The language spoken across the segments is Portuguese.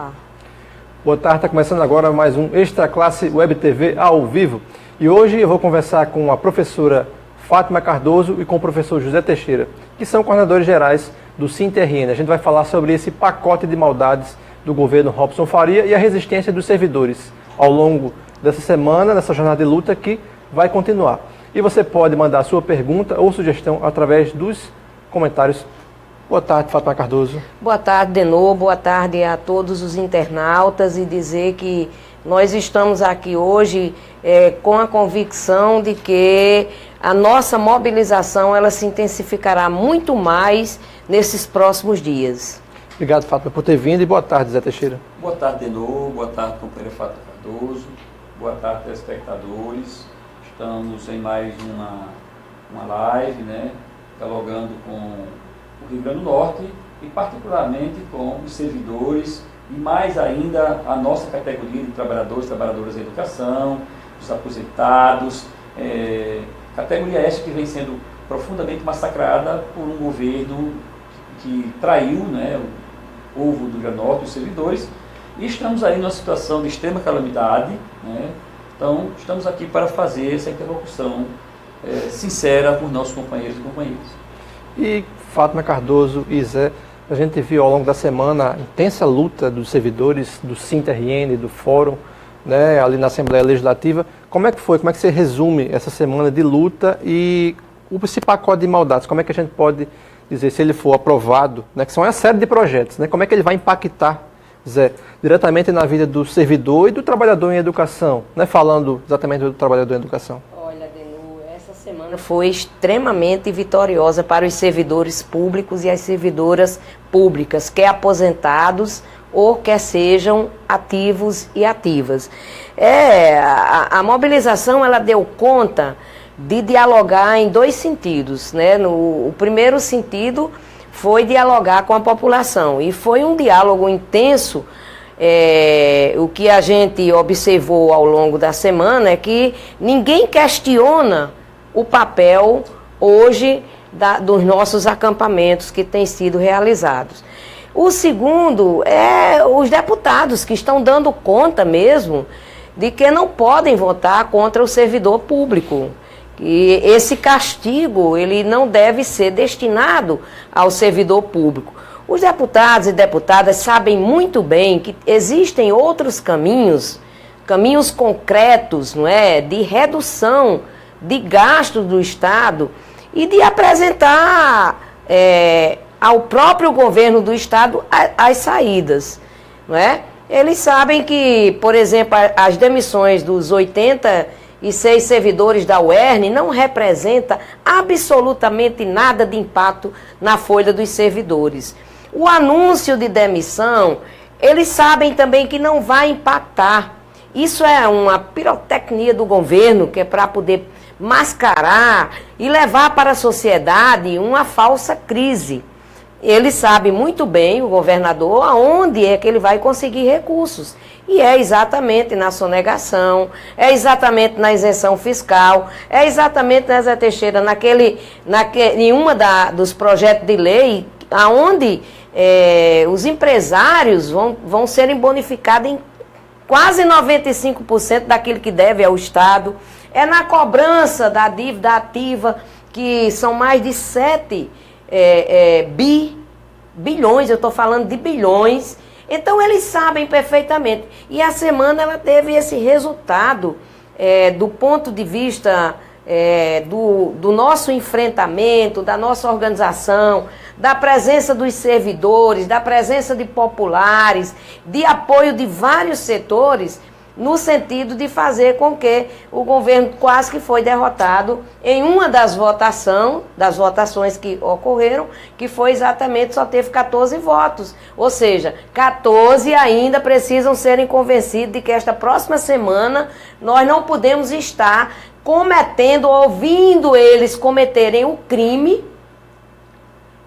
Olá. Boa tarde, está começando agora mais um Extra Classe Web TV ao vivo. E hoje eu vou conversar com a professora Fátima Cardoso e com o professor José Teixeira, que são coordenadores gerais do SINTRN. A gente vai falar sobre esse pacote de maldades do governo Robson Faria e a resistência dos servidores ao longo dessa semana, dessa jornada de luta que vai continuar. E você pode mandar sua pergunta ou sugestão através dos comentários. Boa tarde, Fátima Cardoso. Boa tarde, Denô. Boa tarde a todos os internautas e dizer que nós estamos aqui hoje com a convicção de que a nossa mobilização ela se intensificará muito mais nesses próximos dias. Obrigado, Fátima, por ter vindo e boa tarde, Zé Teixeira. Boa tarde, Denô. Boa tarde, companheira Fátima Cardoso. Boa tarde, telespectadores. Estamos em mais uma live, dialogando com o Rio Grande do Norte e particularmente com os servidores e mais ainda a nossa categoria de trabalhadores, trabalhadoras da educação, os aposentados, categoria esta que vem sendo profundamente massacrada por um governo que traiu o povo do Rio Grande do Norte, os servidores, e estamos aí numa situação de extrema calamidade, Então, estamos aqui para fazer essa interlocução sincera com os nossos companheiros e companheiras. E Fátima Cardoso e Zé, a gente viu ao longo da semana a intensa luta dos servidores do SINTRN, do Fórum, ali na Assembleia Legislativa. Como é que foi? Como é que você resume essa semana de luta e esse pacote de maldades? Como é que a gente pode dizer, se ele for aprovado, que são uma série de projetos, como é que ele vai impactar, Zé, diretamente na vida do servidor e do trabalhador em educação, falando exatamente do trabalhador em educação? Olha, Denu, essa semana foi extremamente vitoriosa para os servidores públicos e as servidoras públicas, quer aposentados ou quer sejam ativos e ativas. A mobilização ela deu conta de dialogar em dois sentidos, O primeiro sentido foi dialogar com a população e foi um diálogo intenso. O que a gente observou ao longo da semana é que ninguém questiona o papel hoje dos nossos acampamentos que têm sido realizados. O segundo é os deputados que estão dando conta mesmo de que não podem votar contra o servidor público. E esse castigo ele não deve ser destinado ao servidor público. Os deputados e deputadas sabem muito bem que existem outros caminhos concretos, de redução de gastos do Estado e de apresentar ao próprio governo do Estado as saídas, Eles sabem que, por exemplo, as demissões dos 86 servidores da UERN não representa absolutamente nada de impacto na folha dos servidores. O anúncio de demissão, eles sabem também que não vai impactar. Isso é uma pirotecnia do governo, que é para poder mascarar e levar para a sociedade uma falsa crise. Ele sabe muito bem, o governador, aonde é que ele vai conseguir recursos. E é exatamente na sonegação, é exatamente na isenção fiscal, é exatamente, Zé Teixeira, em uma dos projetos de lei, onde os empresários vão serem bonificados em quase 95% daquilo que deve ao Estado. É na cobrança da dívida ativa, que são mais de 7 bilhões, eu estou falando de bilhões. Então eles sabem perfeitamente. E a semana ela teve esse resultado do ponto de vista do nosso enfrentamento, da nossa organização, da presença dos servidores, da presença de populares, de apoio de vários setores, no sentido de fazer com que o governo quase que foi derrotado em uma das votações que ocorreram, que foi exatamente, só teve 14 votos. Ou seja, 14 ainda precisam serem convencidos de que esta próxima semana nós não podemos estar ouvindo eles cometerem o crime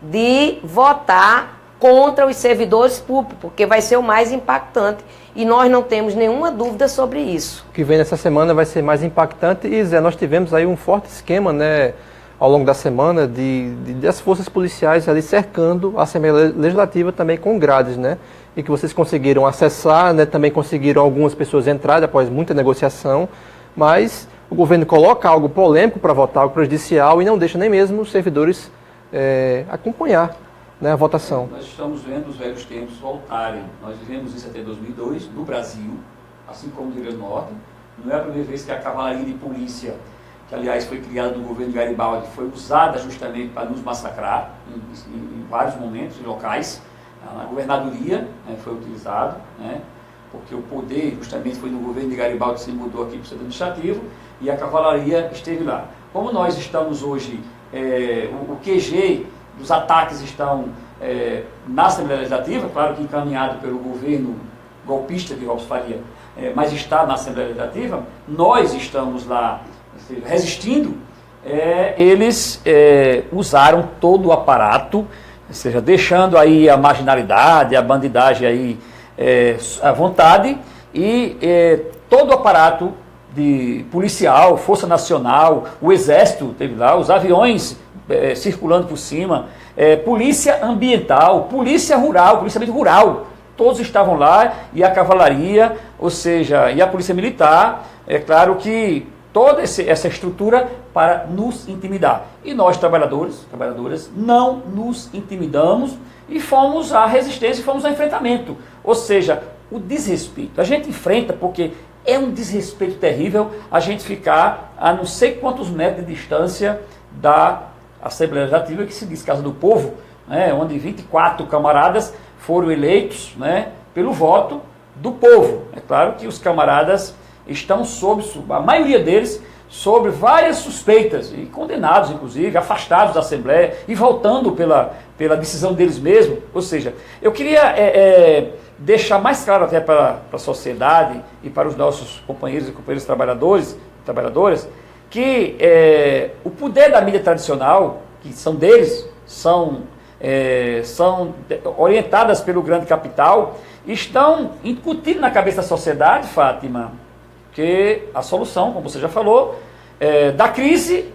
de votar contra os servidores públicos, porque vai ser o mais impactante. E nós não temos nenhuma dúvida sobre isso. O que vem nessa semana vai ser mais impactante. E, Zé, nós tivemos aí um forte esquema, ao longo da semana das forças policiais ali cercando a Assembleia Legislativa também com grades, né? E que vocês conseguiram acessar, né? Também conseguiram algumas pessoas entrar após muita negociação, mas o governo coloca algo polêmico para votar, algo prejudicial, e não deixa nem mesmo os servidores acompanhar, né, a votação. Nós estamos vendo os velhos tempos voltarem. Nós vivemos isso até 2002 no Brasil, assim como no Rio Grande do Norte. Não é a primeira vez que a cavalaria de polícia, que aliás foi criada no governo de Garibaldi, foi usada justamente para nos massacrar em vários momentos e locais. Na governadoria, né, foi utilizado, né, porque o poder justamente foi no governo de Garibaldi, se mudou aqui para o setor administrativo, e a cavalaria esteve lá. Como nós estamos hoje, o QG dos ataques estão na Assembleia Legislativa, claro que encaminhado pelo governo golpista de Robson Faria, mas está na Assembleia Legislativa, nós estamos lá resistindo, eles usaram todo o aparato, ou seja, deixando aí a marginalidade, a bandidagem aí à vontade, e todo o aparato de policial, Força Nacional, o Exército teve lá, os aviões circulando por cima, polícia ambiental, polícia rural, policiamento rural, todos estavam lá, e a cavalaria, ou seja, e a polícia militar, é claro que toda essa estrutura para nos intimidar. E nós, trabalhadoras, não nos intimidamos e fomos à resistência, fomos ao enfrentamento. Ou seja, o desrespeito. A gente enfrenta porque é um desrespeito terrível a gente ficar a não sei quantos metros de distância da Assembleia Legislativa, que se diz Casa do Povo, né, onde 24 camaradas foram eleitos, né, pelo voto do povo. É claro que os camaradas estão a maioria deles, sobre várias suspeitas, e condenados, inclusive, afastados da Assembleia, e voltando pela decisão deles mesmos. Ou seja, eu queria deixar mais claro até para a sociedade e para os nossos companheiros e companheiras trabalhadoras, que o poder da mídia tradicional, que são deles, são orientadas pelo grande capital, estão incutindo na cabeça da sociedade, Fátima, que a solução, como você já falou, da crise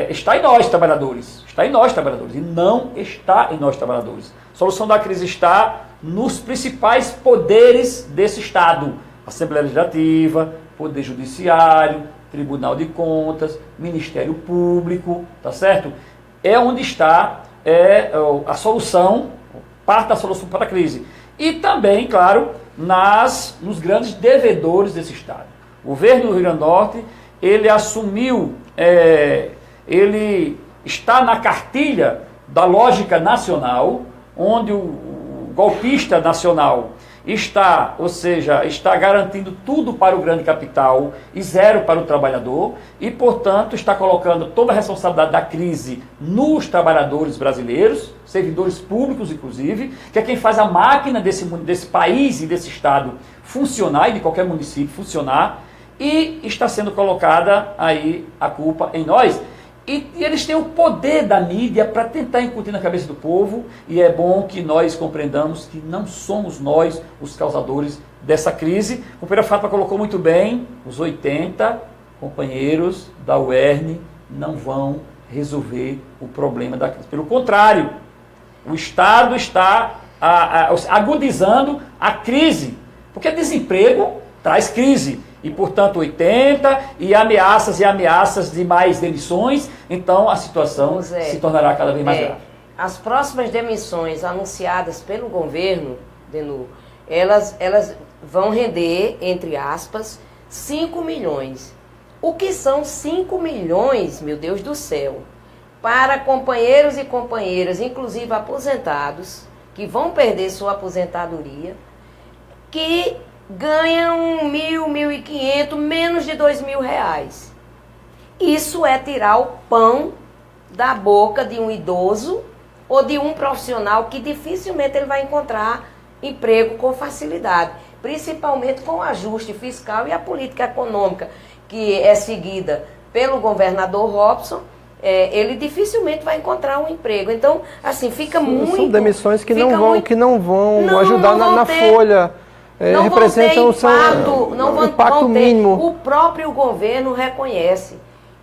está em nós, trabalhadores. Está em nós, trabalhadores. E não está em nós, trabalhadores. A solução da crise está nos principais poderes desse Estado. Assembleia Legislativa, Poder Judiciário, Tribunal de Contas, Ministério Público, tá certo? É onde está a solução, parte da solução para a crise. E também, claro, nos grandes devedores desse Estado. O governo do Rio Grande do Norte, ele assumiu, ele está na cartilha da lógica nacional, onde o golpista nacional está, ou seja, está garantindo tudo para o grande capital e zero para o trabalhador, e, portanto, está colocando toda a responsabilidade da crise nos trabalhadores brasileiros, servidores públicos, inclusive, que é quem faz a máquina desse país e desse Estado funcionar, e de qualquer município funcionar, e está sendo colocada aí a culpa em nós. E eles têm o poder da mídia para tentar incutir na cabeça do povo, e é bom que nós compreendamos que não somos nós os causadores dessa crise. O companheiro Fátima colocou muito bem, os 80 companheiros da UERN não vão resolver o problema da crise. Pelo contrário, o Estado está agudizando a crise, porque desemprego traz crise. E, portanto, 80 e ameaças de mais demissões, então a situação se tornará cada vez mais grave. As próximas demissões anunciadas pelo governo, elas vão render, entre aspas, 5 milhões. O que são 5 milhões, meu Deus do céu, para companheiros e companheiras, inclusive aposentados, que vão perder sua aposentadoria, que ganham 1.000, 1.500, menos de R$2.000. Isso é tirar o pão da boca de um idoso ou de um profissional que dificilmente ele vai encontrar emprego com facilidade, principalmente com o ajuste fiscal e a política econômica que é seguida pelo governador Robson. Ele dificilmente vai encontrar um emprego. Então, assim, fica muito... São demissões que não vão ajudar na folha. Não representam vão ter impacto, impacto mínimo. O próprio governo reconhece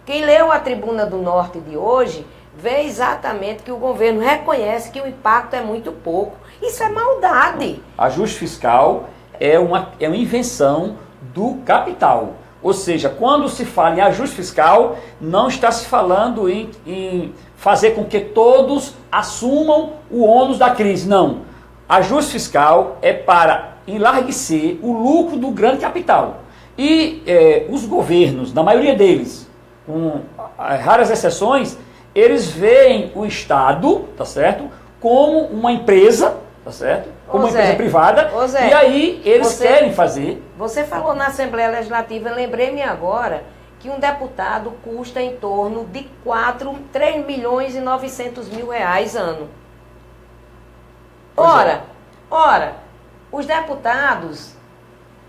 Quem leu a Tribuna do Norte de hoje, vê exatamente que o governo reconhece que o impacto é muito pouco. Isso é maldade. Ajuste fiscal é uma invenção do capital. Ou seja, quando se fala em ajuste fiscal, não está se falando em fazer com que todos assumam o ônus da crise. Não. Ajuste fiscal é para enlarguecer o lucro do grande capital. E os governos, na maioria deles, com raras exceções, eles veem o Estado, tá certo, como uma empresa, tá certo, como uma empresa privada, e aí eles querem fazer. Você falou na Assembleia Legislativa, lembrei-me agora que um deputado custa em torno de 3 milhões e 900 mil reais ano. Ora, os deputados,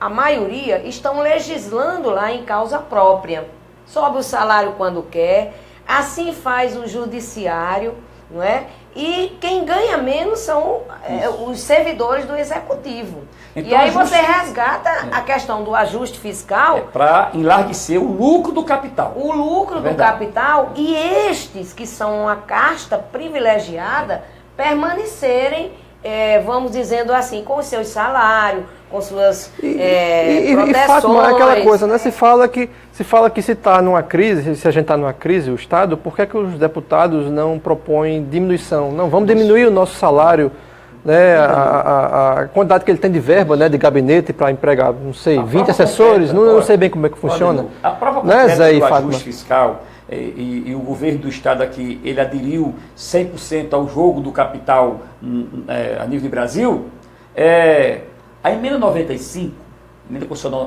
a maioria, estão legislando lá em causa própria. Sobe o salário quando quer, assim faz o judiciário, não é? E quem ganha menos são os servidores do executivo. Então, e aí você resgata a questão do ajuste fiscal. Para enlarguecer o lucro do capital. O lucro do capital, e estes que são uma casta privilegiada permanecerem, vamos dizendo assim, com os seus salários, com suas proteções. E Fátima, é aquela coisa, né? Se fala que se está numa crise, se a gente está numa crise, o Estado, por que os deputados não propõem diminuição? Não, vamos diminuir o nosso salário, né? A quantidade que ele tem de verba, né, de gabinete para empregar, não sei, 20 assessores, não sei bem como é que funciona. A prova concreta do ajuste fiscal, e o governo do Estado aqui, ele aderiu 100% ao jogo do capital a nível de Brasil, a emenda 95, emenda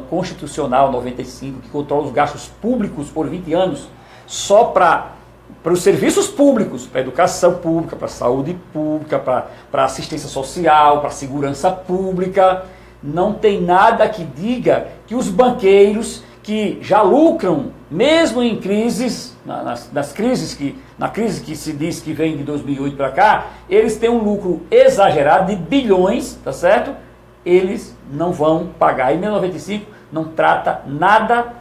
constitucional 95, que controla os gastos públicos por 20 anos, só para os serviços públicos, para a educação pública, para a saúde pública, para a assistência social, para a segurança pública, não tem nada que diga que os banqueiros que já lucram, mesmo em crises, na crise que se diz que vem de 2008 para cá, eles têm um lucro exagerado de bilhões, tá certo? Eles não vão pagar. E 1995 não trata nada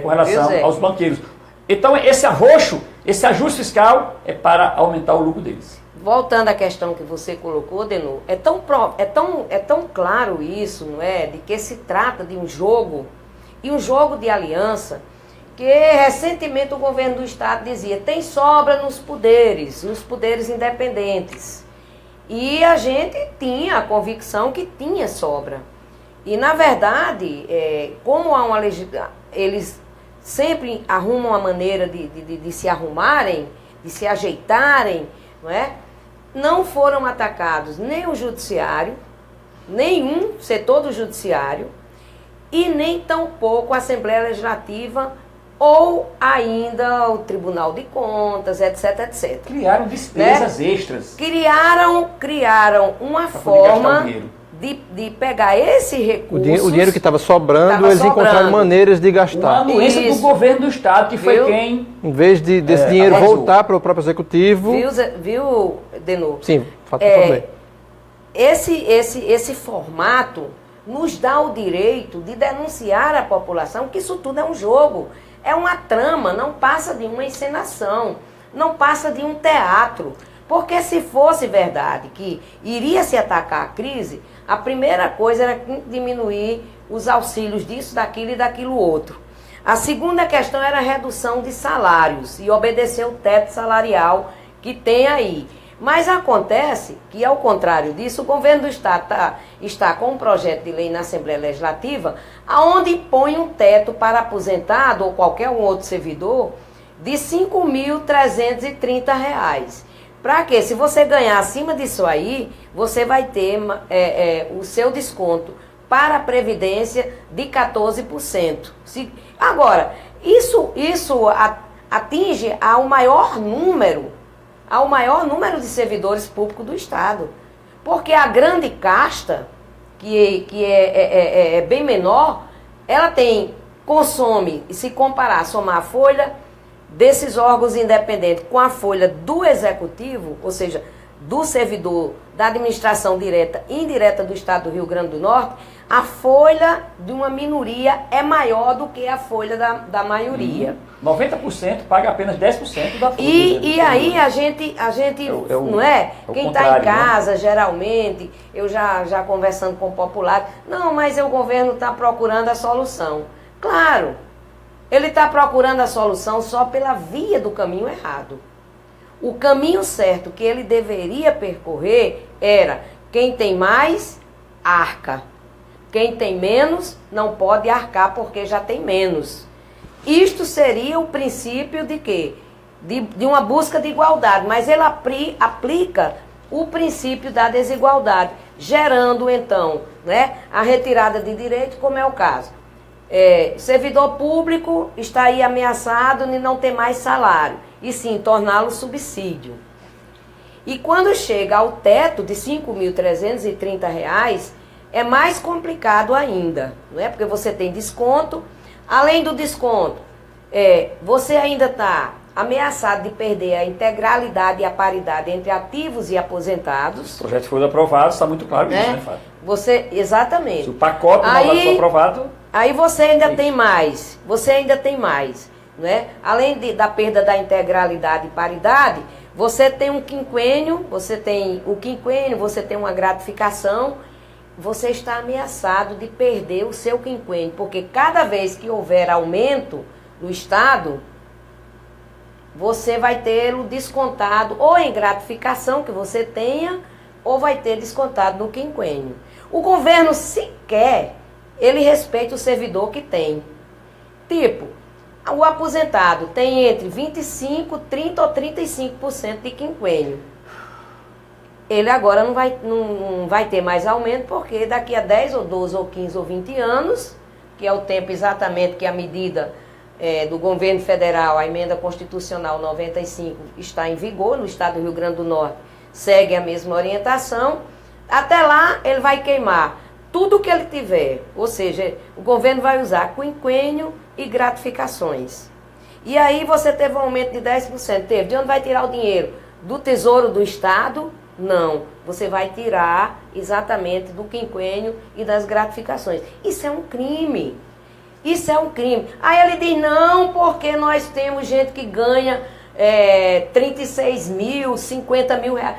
com relação aos banqueiros. Então esse arroxo, esse ajuste fiscal é para aumentar o lucro deles. Voltando à questão que você colocou, Denô, é tão claro isso, não é? De que se trata de um jogo, e um jogo de aliança, que recentemente o governo do Estado dizia, tem sobra nos poderes independentes. E a gente tinha a convicção que tinha sobra. E, na verdade, como há uma legislação, eles sempre arrumam a maneira de se arrumarem, de se ajeitarem, não é? Não foram atacados nem o judiciário, nenhum setor do judiciário, e nem tampouco a Assembleia Legislativa, ou ainda o Tribunal de Contas, etc, etc. Criaram despesas extras. Criaram uma forma de pegar esse recurso. O dinheiro que estava sobrando, eles encontraram maneiras de gastar. Uma doença do governo do Estado, que foi quem... Em vez desse dinheiro voltar para o próprio Executivo... Viu, Denô? Sim, fato bem. Esse formato nos dá o direito de denunciar à população que isso tudo é um jogo. É uma trama, não passa de uma encenação, não passa de um teatro. Porque se fosse verdade que iria se atacar a crise, a primeira coisa era diminuir os auxílios disso, daquilo e daquilo outro. A segunda questão era a redução de salários e obedecer o teto salarial que tem aí. Mas acontece que, ao contrário disso, o governo do Estado está com um projeto de lei na Assembleia Legislativa, onde põe um teto para aposentado ou qualquer outro servidor de R$ 5.330. Para quê? Se você ganhar acima disso aí, você vai ter o seu desconto para a Previdência de 14%. Agora, isso atinge ao maior número de servidores públicos do Estado. Porque a grande casta, que é bem menor, ela consome, e se comparar, somar a folha desses órgãos independentes com a folha do Executivo, ou seja, do servidor da administração direta e indireta do Estado do Rio Grande do Norte, a folha de uma minoria é maior do que a folha da maioria. 90% paga apenas 10% da folha. E aí a gente não é? Quem está em casa, né? Geralmente, eu já conversando com o popular, não, mas o governo está procurando a solução. Claro, ele está procurando a solução só pela via do caminho errado. O caminho certo que ele deveria percorrer era: quem tem mais, arca. Quem tem menos, não pode arcar porque já tem menos. Isto seria o princípio de quê? De uma busca de igualdade, mas ele aplica o princípio da desigualdade, gerando então, né, a retirada de direito, como é o caso. Servidor público está aí ameaçado de não ter mais salário, e sim torná-lo subsídio. E quando chega ao teto de R$ 5.330, é mais complicado ainda, não é? Porque você tem desconto, além do desconto, você ainda está ameaçado de perder a integralidade e a paridade entre ativos e aposentados. O projeto foi aprovado, está muito claro isso, né, Fábio? Exatamente. Se o pacote não foi aprovado... Aí você ainda tem mais, não é? Além da perda da integralidade e paridade, você tem um quinquênio, você tem uma gratificação, você está ameaçado de perder o seu quinquênio, porque cada vez que houver aumento do Estado, você vai ter o descontado ou em gratificação que você tenha, ou vai ter descontado no quinquênio. O governo sequer, ele respeita o servidor que tem. Tipo, o aposentado tem entre 25%, 30% ou 35% de quinquênio. Ele agora não vai ter mais aumento, porque daqui a 10 ou 12 ou 15 ou 20 anos, que é o tempo exatamente que a medida do governo federal, a emenda constitucional 95, está em vigor no Estado do Rio Grande do Norte, segue a mesma orientação, até lá ele vai queimar tudo que ele tiver, ou seja, o governo vai usar quinquênio e gratificações. E aí você teve um aumento de 10%, de onde vai tirar o dinheiro? Do Tesouro do Estado? Não, você vai tirar exatamente do quinquênio e das gratificações. Isso é um crime. Isso é um crime. Aí ele diz, não, porque nós temos gente que ganha 36 mil, 50 mil reais.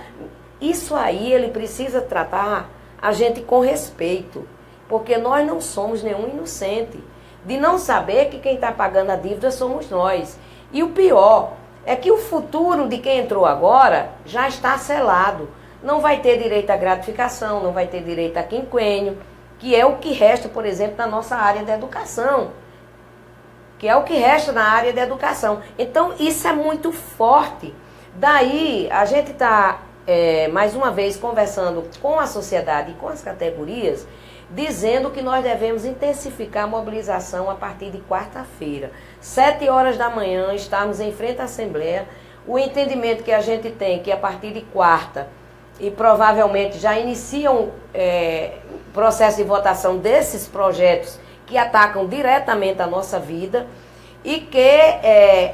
Isso aí ele precisa tratar a gente com respeito, porque nós não somos nenhum inocente de não saber que quem está pagando a dívida somos nós. E o pior é que o futuro de quem entrou agora já está selado. Não vai ter direito à gratificação, não vai ter direito a quinquênio, que é o que resta, por exemplo, na nossa área da educação. Então, isso é muito forte. Daí, a gente está, mais uma vez, conversando com a sociedade e com as categorias, dizendo que nós devemos intensificar a mobilização a partir de quarta-feira. 7 horas da manhã, estarmos em frente à Assembleia. O entendimento que a gente tem que a partir de quarta, e provavelmente já iniciam processo de votação desses projetos que atacam diretamente a nossa vida, e que,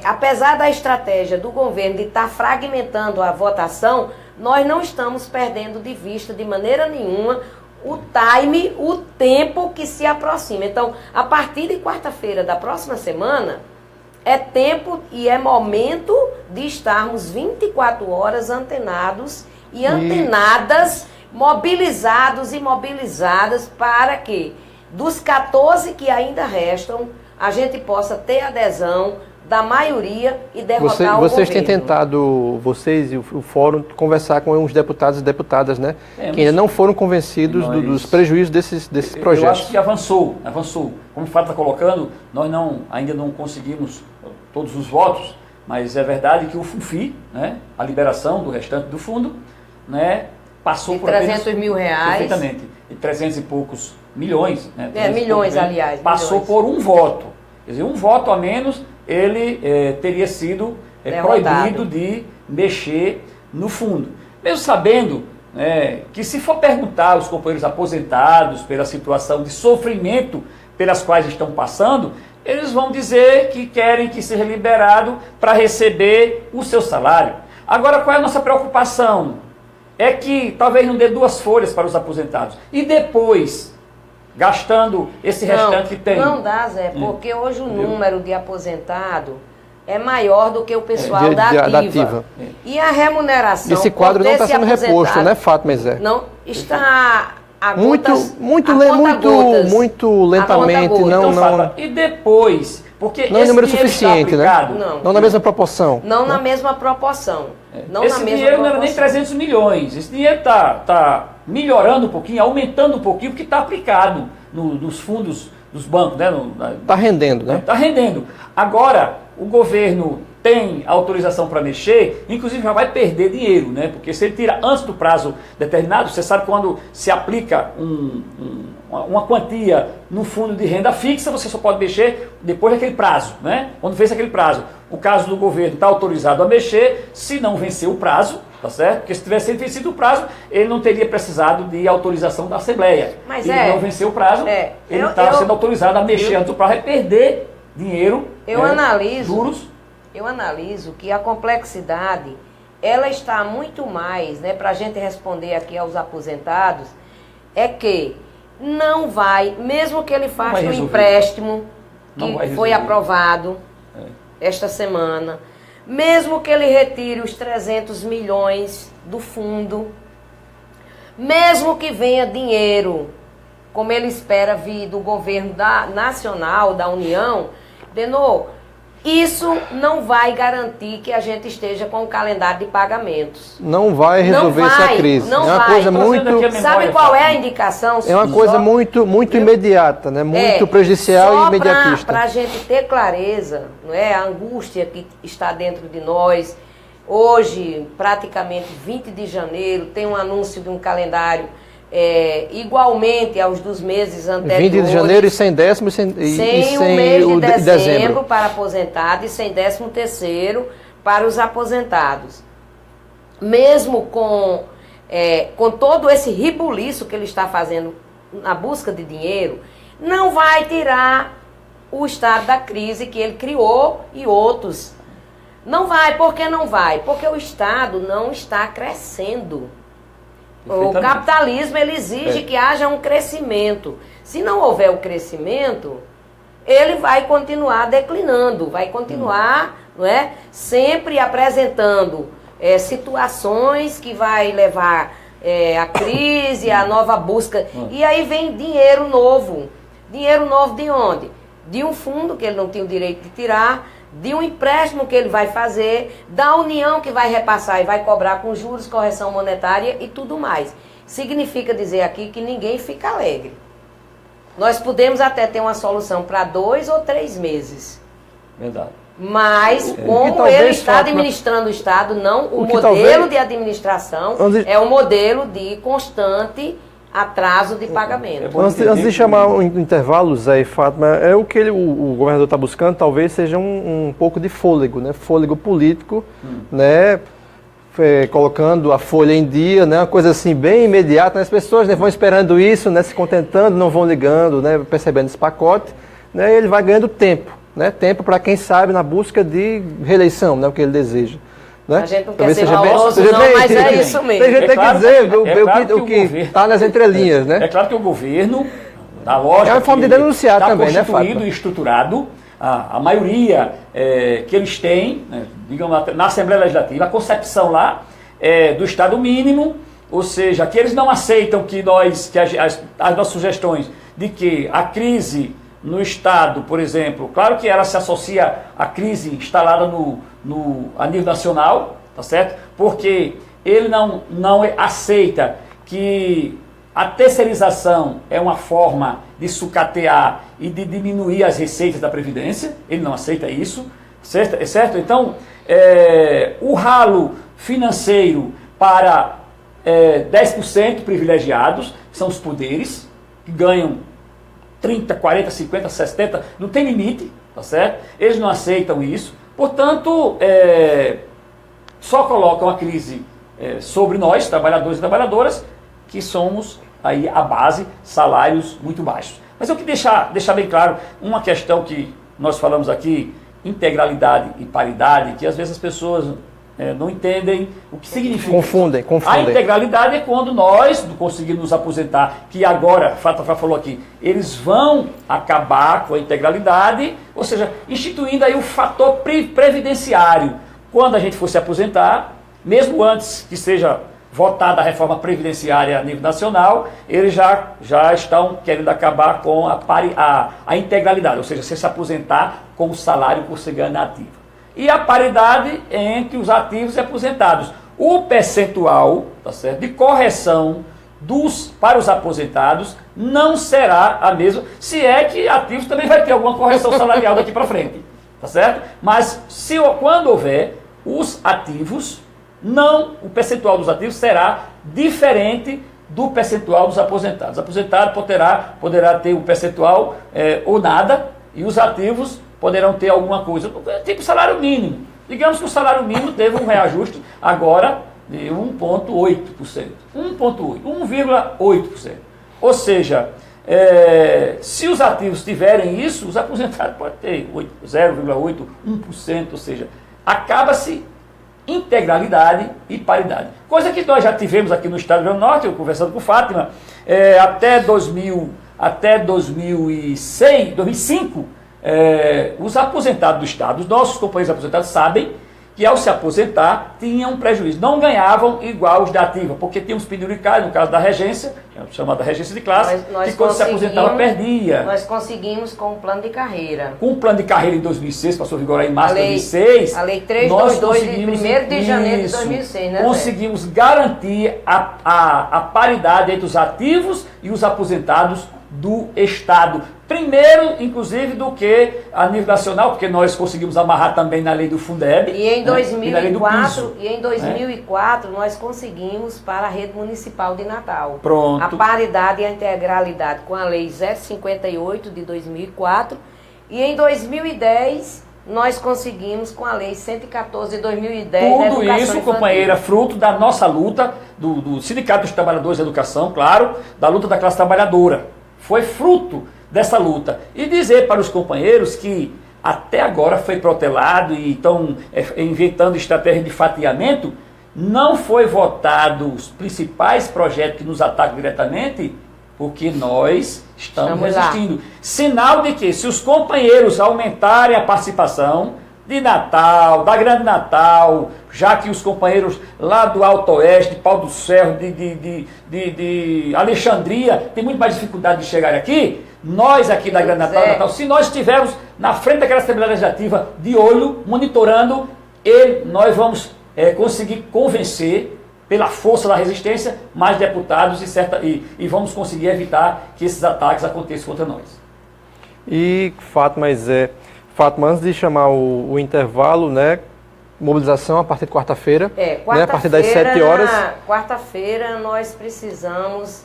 apesar da estratégia do governo de estar fragmentando a votação, nós não estamos perdendo de vista de maneira nenhuma o time, o tempo que se aproxima. Então, a partir de quarta-feira da próxima semana, é tempo e é momento de estarmos 24 horas antenados e antenadas, mobilizados e mobilizadas para que, dos 14 que ainda restam, a gente possa ter adesão da maioria e derrotar o governo. Vocês têm tentado, vocês e o Fórum, conversar com uns deputados e deputadas, né? Que ainda não foram convencidos dos prejuízos desses projetos. Eu acho que avançou. Como o Fábio está colocando, nós ainda não conseguimos todos os votos, mas é verdade que o FUNFI, né, a liberação do restante do fundo, né, passou por 300 mil reais. Perfeitamente. E 300 e poucos milhões. Né, milhões, aliás. Passou por um voto. Quer dizer, um voto a menos, ele teria sido proibido de mexer no fundo. Mesmo sabendo que se for perguntar aos companheiros aposentados pela situação de sofrimento pelas quais estão passando, eles vão dizer que querem que seja liberado para receber o seu salário. Agora, qual é a nossa preocupação? é que talvez não dê 2 folhas para os aposentados. E depois, gastando esse restante que tem. Não dá, Zé, porque hoje o número de aposentado é maior do que o pessoal da ativa. E a remuneração... Esse quadro não está sendo reposto, né, Fátima e Zé? Não, está... Muito lentamente. Então, e depois... Porque não é número suficiente, né? Não na mesma proporção. Não na mesma proporção. Esse dinheiro não era nem 300 milhões. Esse dinheiro está melhorando um pouquinho, aumentando um pouquinho, porque está aplicado nos fundos dos bancos. Está rendendo, né? Está rendendo. Agora, o governo tem autorização para mexer, inclusive já vai perder dinheiro, né? Porque se ele tira antes do prazo determinado, você sabe quando se aplica uma quantia no fundo de renda fixa, você só pode mexer depois daquele prazo, né? Quando vence aquele prazo. O caso do governo está autorizado a mexer, se não vencer o prazo, tá certo? Porque se tivesse vencido o prazo, ele não teria precisado de autorização da Assembleia. Mas ele não venceu o prazo, ele está sendo autorizado a mexer antes do prazo, é perder dinheiro, juros. Eu analiso que a complexidade, ela está muito mais, né, para a gente responder aqui aos aposentados, é que não vai, mesmo que ele faça um empréstimo que foi aprovado esta semana, mesmo que ele retire os 300 milhões do fundo, mesmo que venha dinheiro, como ele espera vir do governo nacional, da União, isso não vai garantir que a gente esteja com o calendário de pagamentos. Não vai resolver essa crise. Não é uma vai. coisa muito... Sabe qual é a indicação? É uma coisa muito imediata, né? Muito prejudicial e imediatista. Para a gente ter clareza, não é? A angústia que está dentro de nós. Hoje, praticamente 20 de janeiro, tem um anúncio de um calendário igualmente aos dos meses anteriores. 20 de janeiro e sem décimo sem o mês de dezembro para aposentado e sem 13º para os aposentados. Mesmo com todo esse ribuliço que ele está fazendo na busca de dinheiro, não vai tirar o estado da crise que ele criou e outros. Não vai. Por que não vai? Porque o Estado não está crescendo. O capitalismo, ele exige que haja um crescimento. Se não houver o crescimento, ele vai continuar declinando, vai continuar, não é, sempre apresentando situações que vai levar a crise, a nova busca. E aí vem dinheiro novo. Dinheiro novo de onde? De um fundo que ele não tem o direito de tirar, de um empréstimo que ele vai fazer, da União que vai repassar e vai cobrar com juros, correção monetária e tudo mais. Significa dizer aqui que ninguém fica alegre. Nós podemos até ter uma solução para 2 ou 3 meses. Verdade. Mas como ele está administrando o Estado, o modelo de administração é um modelo de constante atraso de pagamento. Antes de chamar o intervalo, Zé e Fátima, o que o governador está buscando talvez seja um pouco de fôlego, né? Fôlego político, né? Colocando a folha em dia, né? Uma coisa assim bem imediata, né? As pessoas, né, vão esperando isso, né? Se contentando, não vão ligando, né? Percebendo esse pacote, né? E ele vai ganhando tempo, né? Tempo para quem sabe na busca de reeleição, né? O que ele deseja. Né? A gente não quer ser maldoso, mas é isso mesmo. Tem gente que quer dizer o que está nas entrelinhas, né? É claro que o governo, na lógica, é uma forma de denunciar também, né, constituído e estruturado, a maioria que eles têm, né, digamos, na Assembleia Legislativa, a concepção lá do Estado mínimo, ou seja, que eles não aceitam que as nossas sugestões de que a crise no Estado, por exemplo, claro que ela se associa à crise instalada a nível nacional, tá certo? Porque ele não aceita que a terceirização é uma forma de sucatear e de diminuir as receitas da Previdência, ele não aceita isso, certo? Então, o ralo financeiro para 10% privilegiados, que são os poderes, que ganham 30, 40, 50, 60, não tem limite, tá certo? Eles não aceitam isso. Portanto, só colocam a crise sobre nós, trabalhadores e trabalhadoras, que somos aí a base, salários muito baixos. Mas eu queria deixar bem claro uma questão que nós falamos aqui, integralidade e paridade, que às vezes as pessoas não entendem o que significa. Confundem. A integralidade é quando nós conseguimos nos aposentar, que agora, Fátila falou aqui, eles vão acabar com a integralidade, ou seja, instituindo aí o fator previdenciário. Quando a gente for se aposentar, mesmo antes que seja votada a reforma previdenciária a nível nacional, eles já estão querendo acabar com a integralidade, ou seja, se aposentar com o salário por ser ganho na ativa. E a paridade entre os ativos e aposentados. O percentual, tá certo, de correção para os aposentados não será a mesma, se é que ativos também vai ter alguma correção salarial daqui para frente, tá certo? Mas quando houver os ativos, o percentual dos ativos será diferente do percentual dos aposentados. O aposentado poderá ter o percentual ou nada, e os ativos poderão ter alguma coisa, tipo salário mínimo. Digamos que o salário mínimo teve um reajuste agora de 1,8%. 1,8%. Ou seja, se os ativos tiverem isso, os aposentados podem ter 0,8%, 1%, ou seja, acaba-se integralidade e paridade. Coisa que nós já tivemos aqui no estado do Rio Grande do Norte, eu conversando com Fátima, até 2005, os aposentados do estado, os nossos companheiros aposentados sabem que ao se aposentar tinham um prejuízo, não ganhavam igual os da ativa, porque tinha uns penduricários, no caso da regência, chamada regência de classe, que quando se aposentava perdia. Nós conseguimos com o plano de carreira. Com o plano de carreira em 2006, passou a vigorar em março de 2006, a lei 322 de 1º de janeiro de 2006, né? Conseguimos garantir a paridade entre os ativos e os aposentados do Estado. Primeiro, inclusive, do que a nível nacional, porque nós conseguimos amarrar também na lei do Fundeb. E em 2004, nós conseguimos para a rede municipal de Natal. Pronto. A paridade e a integralidade com a lei 058 de 2004. E em 2010, nós conseguimos com a lei 114 de 2010. Tudo isso, companheira, fruto da nossa luta, do Sindicato dos Trabalhadores da Educação, claro, da luta da classe trabalhadora. Foi fruto dessa luta. E dizer para os companheiros que até agora foi protelado e estão inventando estratégia de fatiamento, não foi votado os principais projetos que nos atacam diretamente, porque nós estamos resistindo. Lá. Sinal de que se os companheiros aumentarem a participação de Natal, da Grande Natal, já que os companheiros lá do Alto Oeste, de Pau do Cerro, de Alexandria, tem muito mais dificuldade de chegar aqui, nós aqui da Grande Natal, se nós estivermos na frente daquela Assembleia Legislativa de olho, monitorando, nós vamos conseguir convencer, pela força da resistência, mais deputados e vamos conseguir evitar que esses ataques aconteçam contra nós. E, Fátima, antes de chamar o intervalo, né, mobilização a partir de quarta-feira, né, a partir das 7 horas. Quarta-feira nós precisamos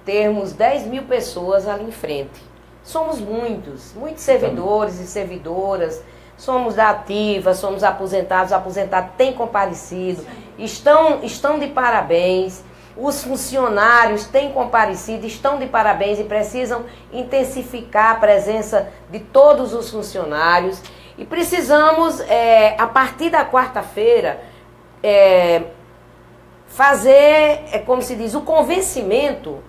termos 10 mil pessoas ali em frente. Somos muitos servidores e servidoras, somos da ativa, somos aposentados têm comparecido, estão de parabéns. Os funcionários têm comparecido, estão de parabéns e precisam intensificar a presença de todos os funcionários. E precisamos, a partir da quarta-feira, fazer, como se diz, o convencimento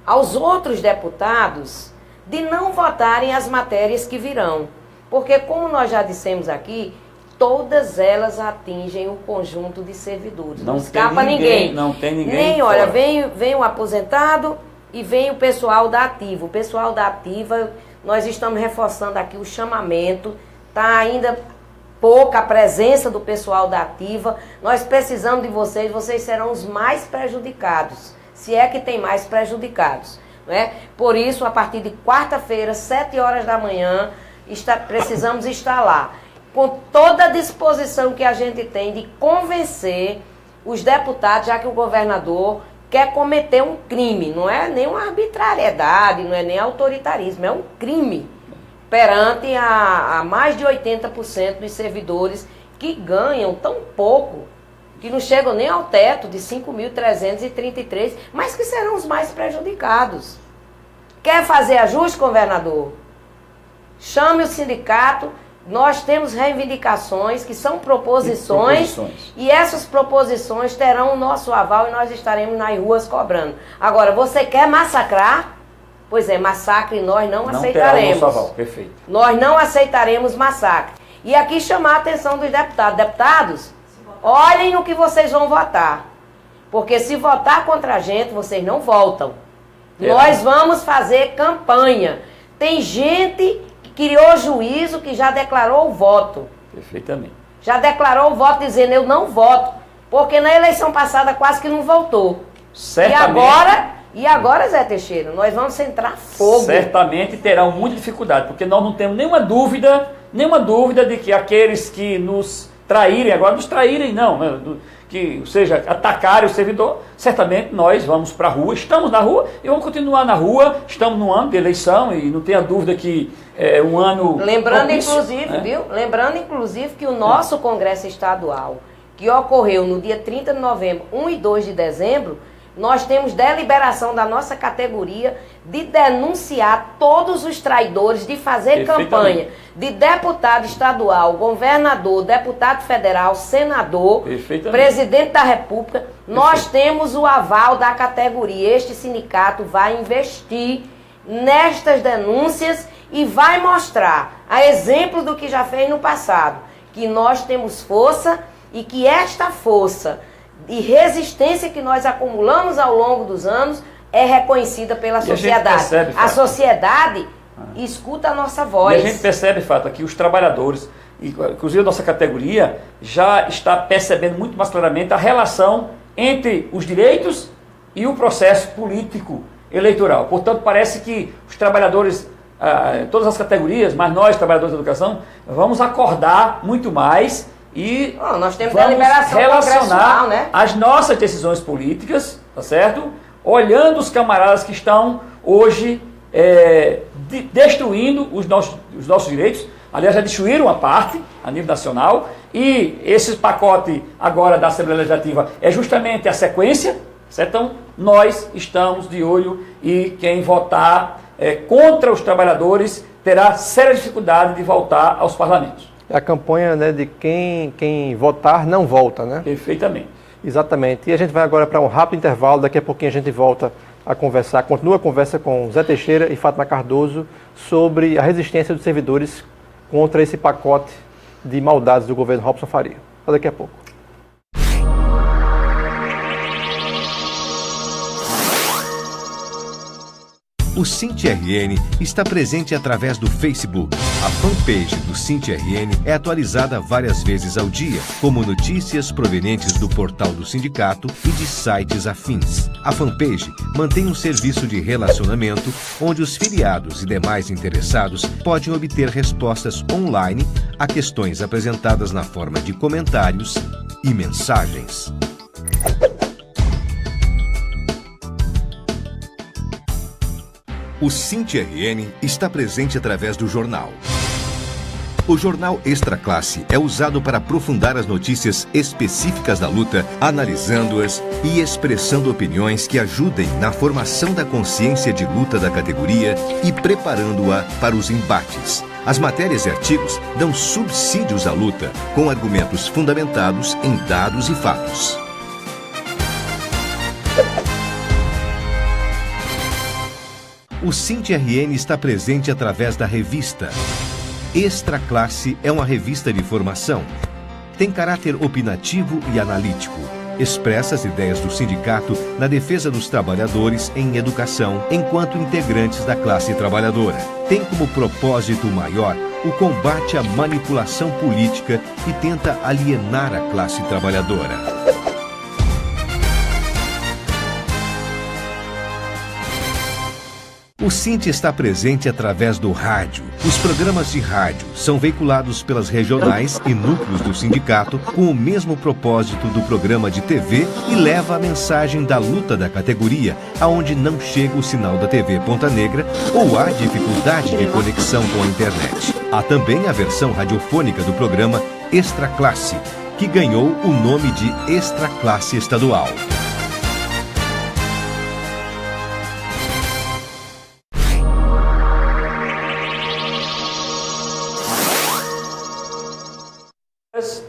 aos outros deputados de não votarem as matérias que virão. Porque, como nós já dissemos aqui, todas elas atingem o conjunto de servidores. Não escapa ninguém. Não tem ninguém. Olha, vem o aposentado e vem o pessoal da ativa. O pessoal da ativa, nós estamos reforçando aqui o chamamento. Está ainda pouca a presença do pessoal da ativa. Nós precisamos de vocês serão os mais prejudicados, se é que tem mais prejudicados. Não é? Por isso, a partir de quarta-feira, 7 horas da manhã, precisamos estar lá, com toda a disposição que a gente tem de convencer os deputados, já que o governador quer cometer um crime, não é nem uma arbitrariedade, não é nem autoritarismo, é um crime perante a mais de 80% dos servidores que ganham tão pouco, que não chegam nem ao teto de 5.333, mas que serão os mais prejudicados. Quer fazer ajuste, governador? Chame o sindicato nós temos reivindicações que são proposições e essas proposições terão o nosso aval e nós estaremos nas ruas cobrando. Agora, você quer massacrar? Pois é, massacre nós não aceitaremos. Terá o nosso aval, perfeito. Nós não aceitaremos massacre. E aqui chamar a atenção dos deputados. Deputados, olhem no que vocês vão votar. Porque se votar contra a gente, vocês não voltam. Nós vamos fazer campanha. Tem gente que criou juízo que já declarou o voto. Perfeitamente. Já declarou o voto dizendo eu não voto. Porque na eleição passada quase que não voltou. Certamente. E agora, Zé Teixeira, nós vamos centrar fogo. Certamente terão muita dificuldade, porque nós não temos nenhuma dúvida de que aqueles que nos traírem, agora nos traírem não, né, que seja, atacarem o servidor, certamente nós vamos para a rua, estamos na rua e vamos continuar na rua, estamos num ano de eleição e não tenha dúvida que é um ano Lembrando propício, inclusive, né? viu? Lembrando inclusive que o nosso Congresso Estadual, que ocorreu no dia 30 de novembro, 1 e 2 de dezembro, nós temos deliberação da nossa categoria de denunciar todos os traidores, de fazer campanha de deputado estadual, governador, deputado federal, senador, presidente da República. Nós temos o aval da categoria. Este sindicato vai investir nestas denúncias e vai mostrar, a exemplo do que já fez no passado, que nós temos força e que esta força e resistência que nós acumulamos ao longo dos anos é reconhecida pela sociedade. A sociedade escuta a nossa voz. E a gente percebe, Fátima, que os trabalhadores, inclusive a nossa categoria, já está percebendo muito mais claramente a relação entre os direitos e o processo político eleitoral. Portanto, parece que os trabalhadores, todas as categorias, mas nós, trabalhadores da educação, vamos acordar muito mais e nós temos vamos relacionar, né, as nossas decisões políticas, tá certo? Olhando os camaradas que estão hoje destruindo os nossos direitos. Aliás, já destruíram uma parte a nível nacional e esse pacote agora da Assembleia Legislativa é justamente a sequência, certo? Então, nós estamos de olho e quem votar contra os trabalhadores terá séria dificuldade de voltar aos parlamentos. É a campanha, né, de quem votar não volta, né? Perfeitamente. Exatamente. E a gente vai agora para um rápido intervalo, daqui a pouquinho a gente volta a conversar, continua a conversa com Zé Teixeira e Fátima Cardoso sobre a resistência dos servidores contra esse pacote de maldades do governo Robson Faria. Até daqui a pouco. O SINT-RN está presente através do Facebook. A fanpage do SINT-RN é atualizada várias vezes ao dia, como notícias provenientes do portal do sindicato e de sites afins. A fanpage mantém um serviço de relacionamento onde os filiados e demais interessados podem obter respostas online a questões apresentadas na forma de comentários e mensagens. O SINT-RN está presente através do jornal. O jornal Extra Classe é usado para aprofundar as notícias específicas da luta, analisando-as e expressando opiniões que ajudem na formação da consciência de luta da categoria e preparando-a para os embates. As matérias e artigos dão subsídios à luta, com argumentos fundamentados em dados e fatos. O SINT-RN está presente através da revista. Extra Classe é uma revista de formação. Tem caráter opinativo e analítico. Expressa as ideias do sindicato na defesa dos trabalhadores em educação, enquanto integrantes da classe trabalhadora. Tem como propósito maior o combate à manipulação política e tenta alienar a classe trabalhadora. O SINT está presente através do rádio. Os programas de rádio são veiculados pelas regionais e núcleos do sindicato com o mesmo propósito do programa de TV e leva a mensagem da luta da categoria aonde não chega o sinal da TV Ponta Negra ou há dificuldade de conexão com a internet. Há também a versão radiofônica do programa Extra Classe, que ganhou o nome de Extra Classe Estadual.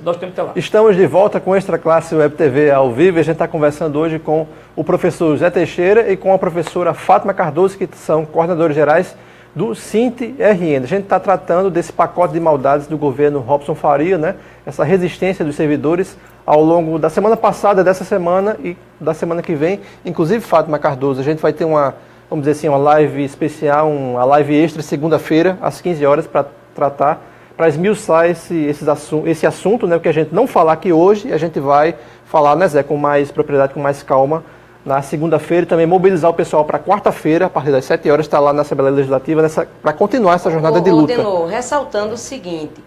nós temos que ter lá. Estamos de volta com Extra Classe Web TV ao vivo e a gente está conversando hoje com o professor José Teixeira e com a professora Fátima Cardoso, que são coordenadores gerais do SINT-RN. A gente está tratando desse pacote de maldades do governo Robson Faria, né? Essa resistência dos servidores ao longo da semana passada, dessa semana e da semana que vem. Inclusive, Fátima Cardoso, a gente vai ter uma, vamos dizer assim, uma live especial, uma live extra, segunda-feira, às 15 horas, para tratar, para esmiuçar esse assunto, né? O que a gente não falar aqui hoje, a gente vai falar, né, Zé, com mais propriedade, com mais calma, na segunda-feira, e também mobilizar o pessoal para quarta-feira, a partir das 7 horas, estar lá na Assembleia Legislativa, para continuar essa jornada de luta. Denor, ressaltando o seguinte,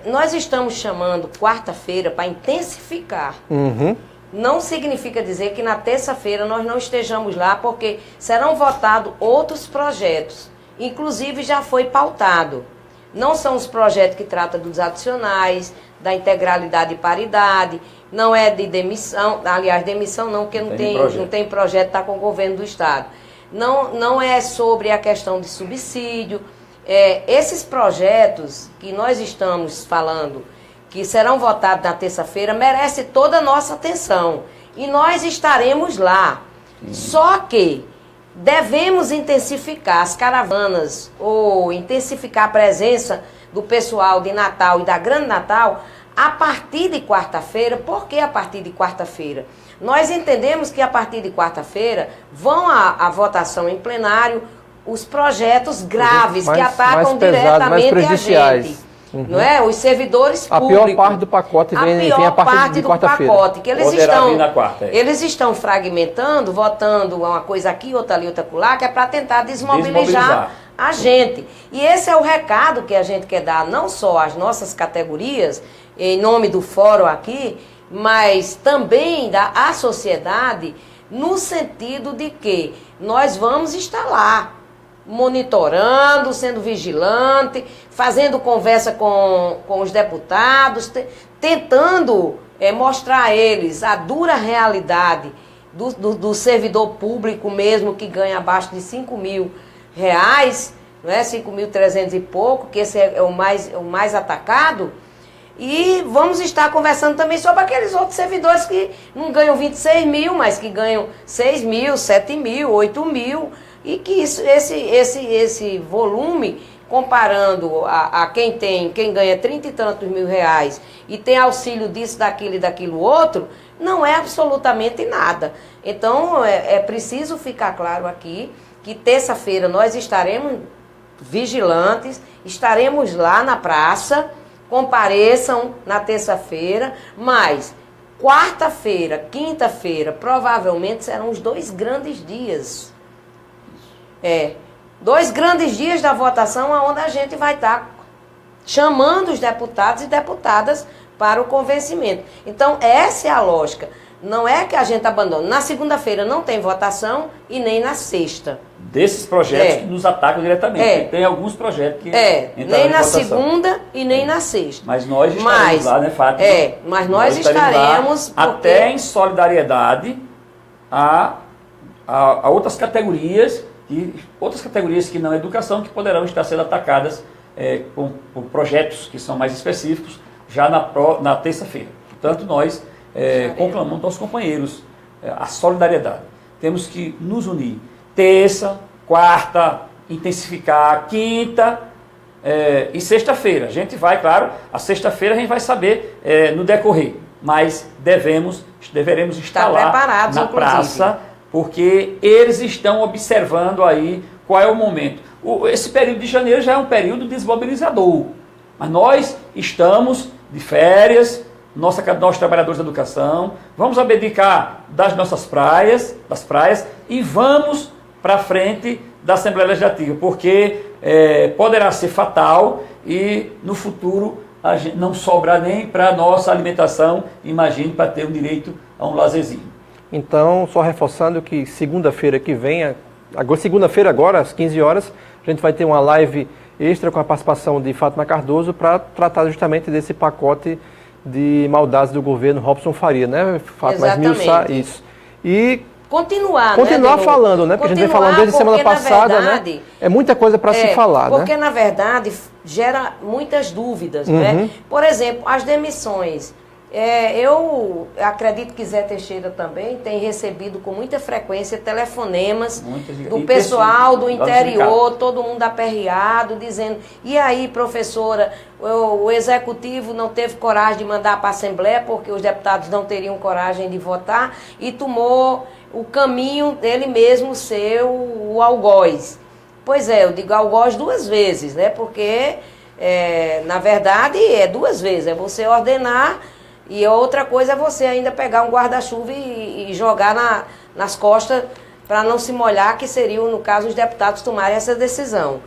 nós estamos chamando quarta-feira para intensificar. Uhum. Não significa dizer que na terça-feira nós não estejamos lá, porque serão votados outros projetos. Inclusive já foi pautado. Não são os projetos que tratam dos adicionais, da integralidade e paridade, não é de demissão, aliás, demissão não, porque não tem projeto, está com o governo do Estado. Não é sobre a questão de subsídio. Esses projetos que nós estamos falando, que serão votados na terça-feira, merecem toda a nossa atenção. E nós estaremos lá. Só que devemos intensificar as caravanas, ou intensificar a presença do pessoal de Natal e da Grande Natal a partir de quarta-feira. Por que a partir de quarta-feira? Nós entendemos que a partir de quarta-feira vão à votação em plenário os projetos graves que atacam diretamente a gente. Uhum. Não é? Os servidores públicos. A pior parte do pacote vem a partir de quarta-feira. Que eles estão fragmentando, votando uma coisa aqui, outra ali, outra lá, que é para tentar desmobilizar a gente. E esse é o recado que a gente quer dar, não só às nossas categorias, em nome do fórum aqui, mas também à sociedade, no sentido de que nós vamos estar lá, monitorando, sendo vigilante, fazendo conversa com os deputados, tentando mostrar a eles a dura realidade do servidor público mesmo, que ganha abaixo de R$5.000, não é? 5.300 e pouco, que esse é o mais atacado. E vamos estar conversando também sobre aqueles outros servidores que não ganham 26 mil, mas que ganham 6 mil, 7 mil, 8 mil. E que esse volume, comparando a quem ganha 30 e tantos mil reais e tem auxílio disso, daquilo e daquilo outro, não é absolutamente nada. Então, é preciso ficar claro aqui que terça-feira nós estaremos vigilantes, estaremos lá na praça, compareçam na terça-feira, mas quarta-feira, quinta-feira, provavelmente serão os 2 grandes dias. 2 grandes dias da votação, onde a gente vai estar chamando os deputados e deputadas para o convencimento. Então, essa é a lógica. Não é que a gente abandone. Na segunda-feira não tem votação e nem na sexta. Desses projetos que nos atacam diretamente. Tem alguns projetos que nem na segunda e nem na sexta. Mas nós estaremos lá, né, Fátima? Mas nós estaremos lá, até em solidariedade a outras categorias que não é educação, que poderão estar sendo atacadas por projetos que são mais específicos já na terça-feira. Portanto, nós conclamamos aos companheiros a solidariedade. Temos que nos unir. Terça, quarta, intensificar, quinta e sexta-feira. A gente vai, claro, a sexta-feira a gente vai saber no decorrer, mas deveremos estar lá na praça, porque eles estão observando aí qual é o momento. Esse período de janeiro já é um período desmobilizador, mas nós estamos de férias, nós trabalhadores da educação, vamos abdicar das nossas praias, e vamos para frente da Assembleia Legislativa, porque poderá ser fatal e no futuro a gente não sobrar nem para a nossa alimentação, imagine, para ter o direito a um lazerzinho. Então, só reforçando que segunda-feira que vem, segunda-feira agora, às 15 horas, a gente vai ter uma live extra com a participação de Fátima Cardoso para tratar justamente desse pacote de maldades do governo Robson Faria, né, Fátima? Exatamente. Esmiuçar isso. E continuar falando, né? Porque a gente vem falando desde a semana passada, verdade, né? É muita coisa para se falar, porque, né? na verdade, gera muitas dúvidas, né? Por exemplo, as demissões. Eu acredito que Zé Teixeira também tem recebido com muita frequência telefonemas do pessoal do interior, todo mundo aperreado, dizendo, e aí, professora, o executivo não teve coragem de mandar para a Assembleia porque os deputados não teriam coragem de votar e tomou o caminho dele mesmo ser o algoz. Pois é, eu digo algoz duas vezes, né? Porque, na verdade, é duas vezes, é você ordenar. E outra coisa é você ainda pegar um guarda-chuva e jogar nas costas para não se molhar, que seriam, no caso, os deputados tomarem essa decisão.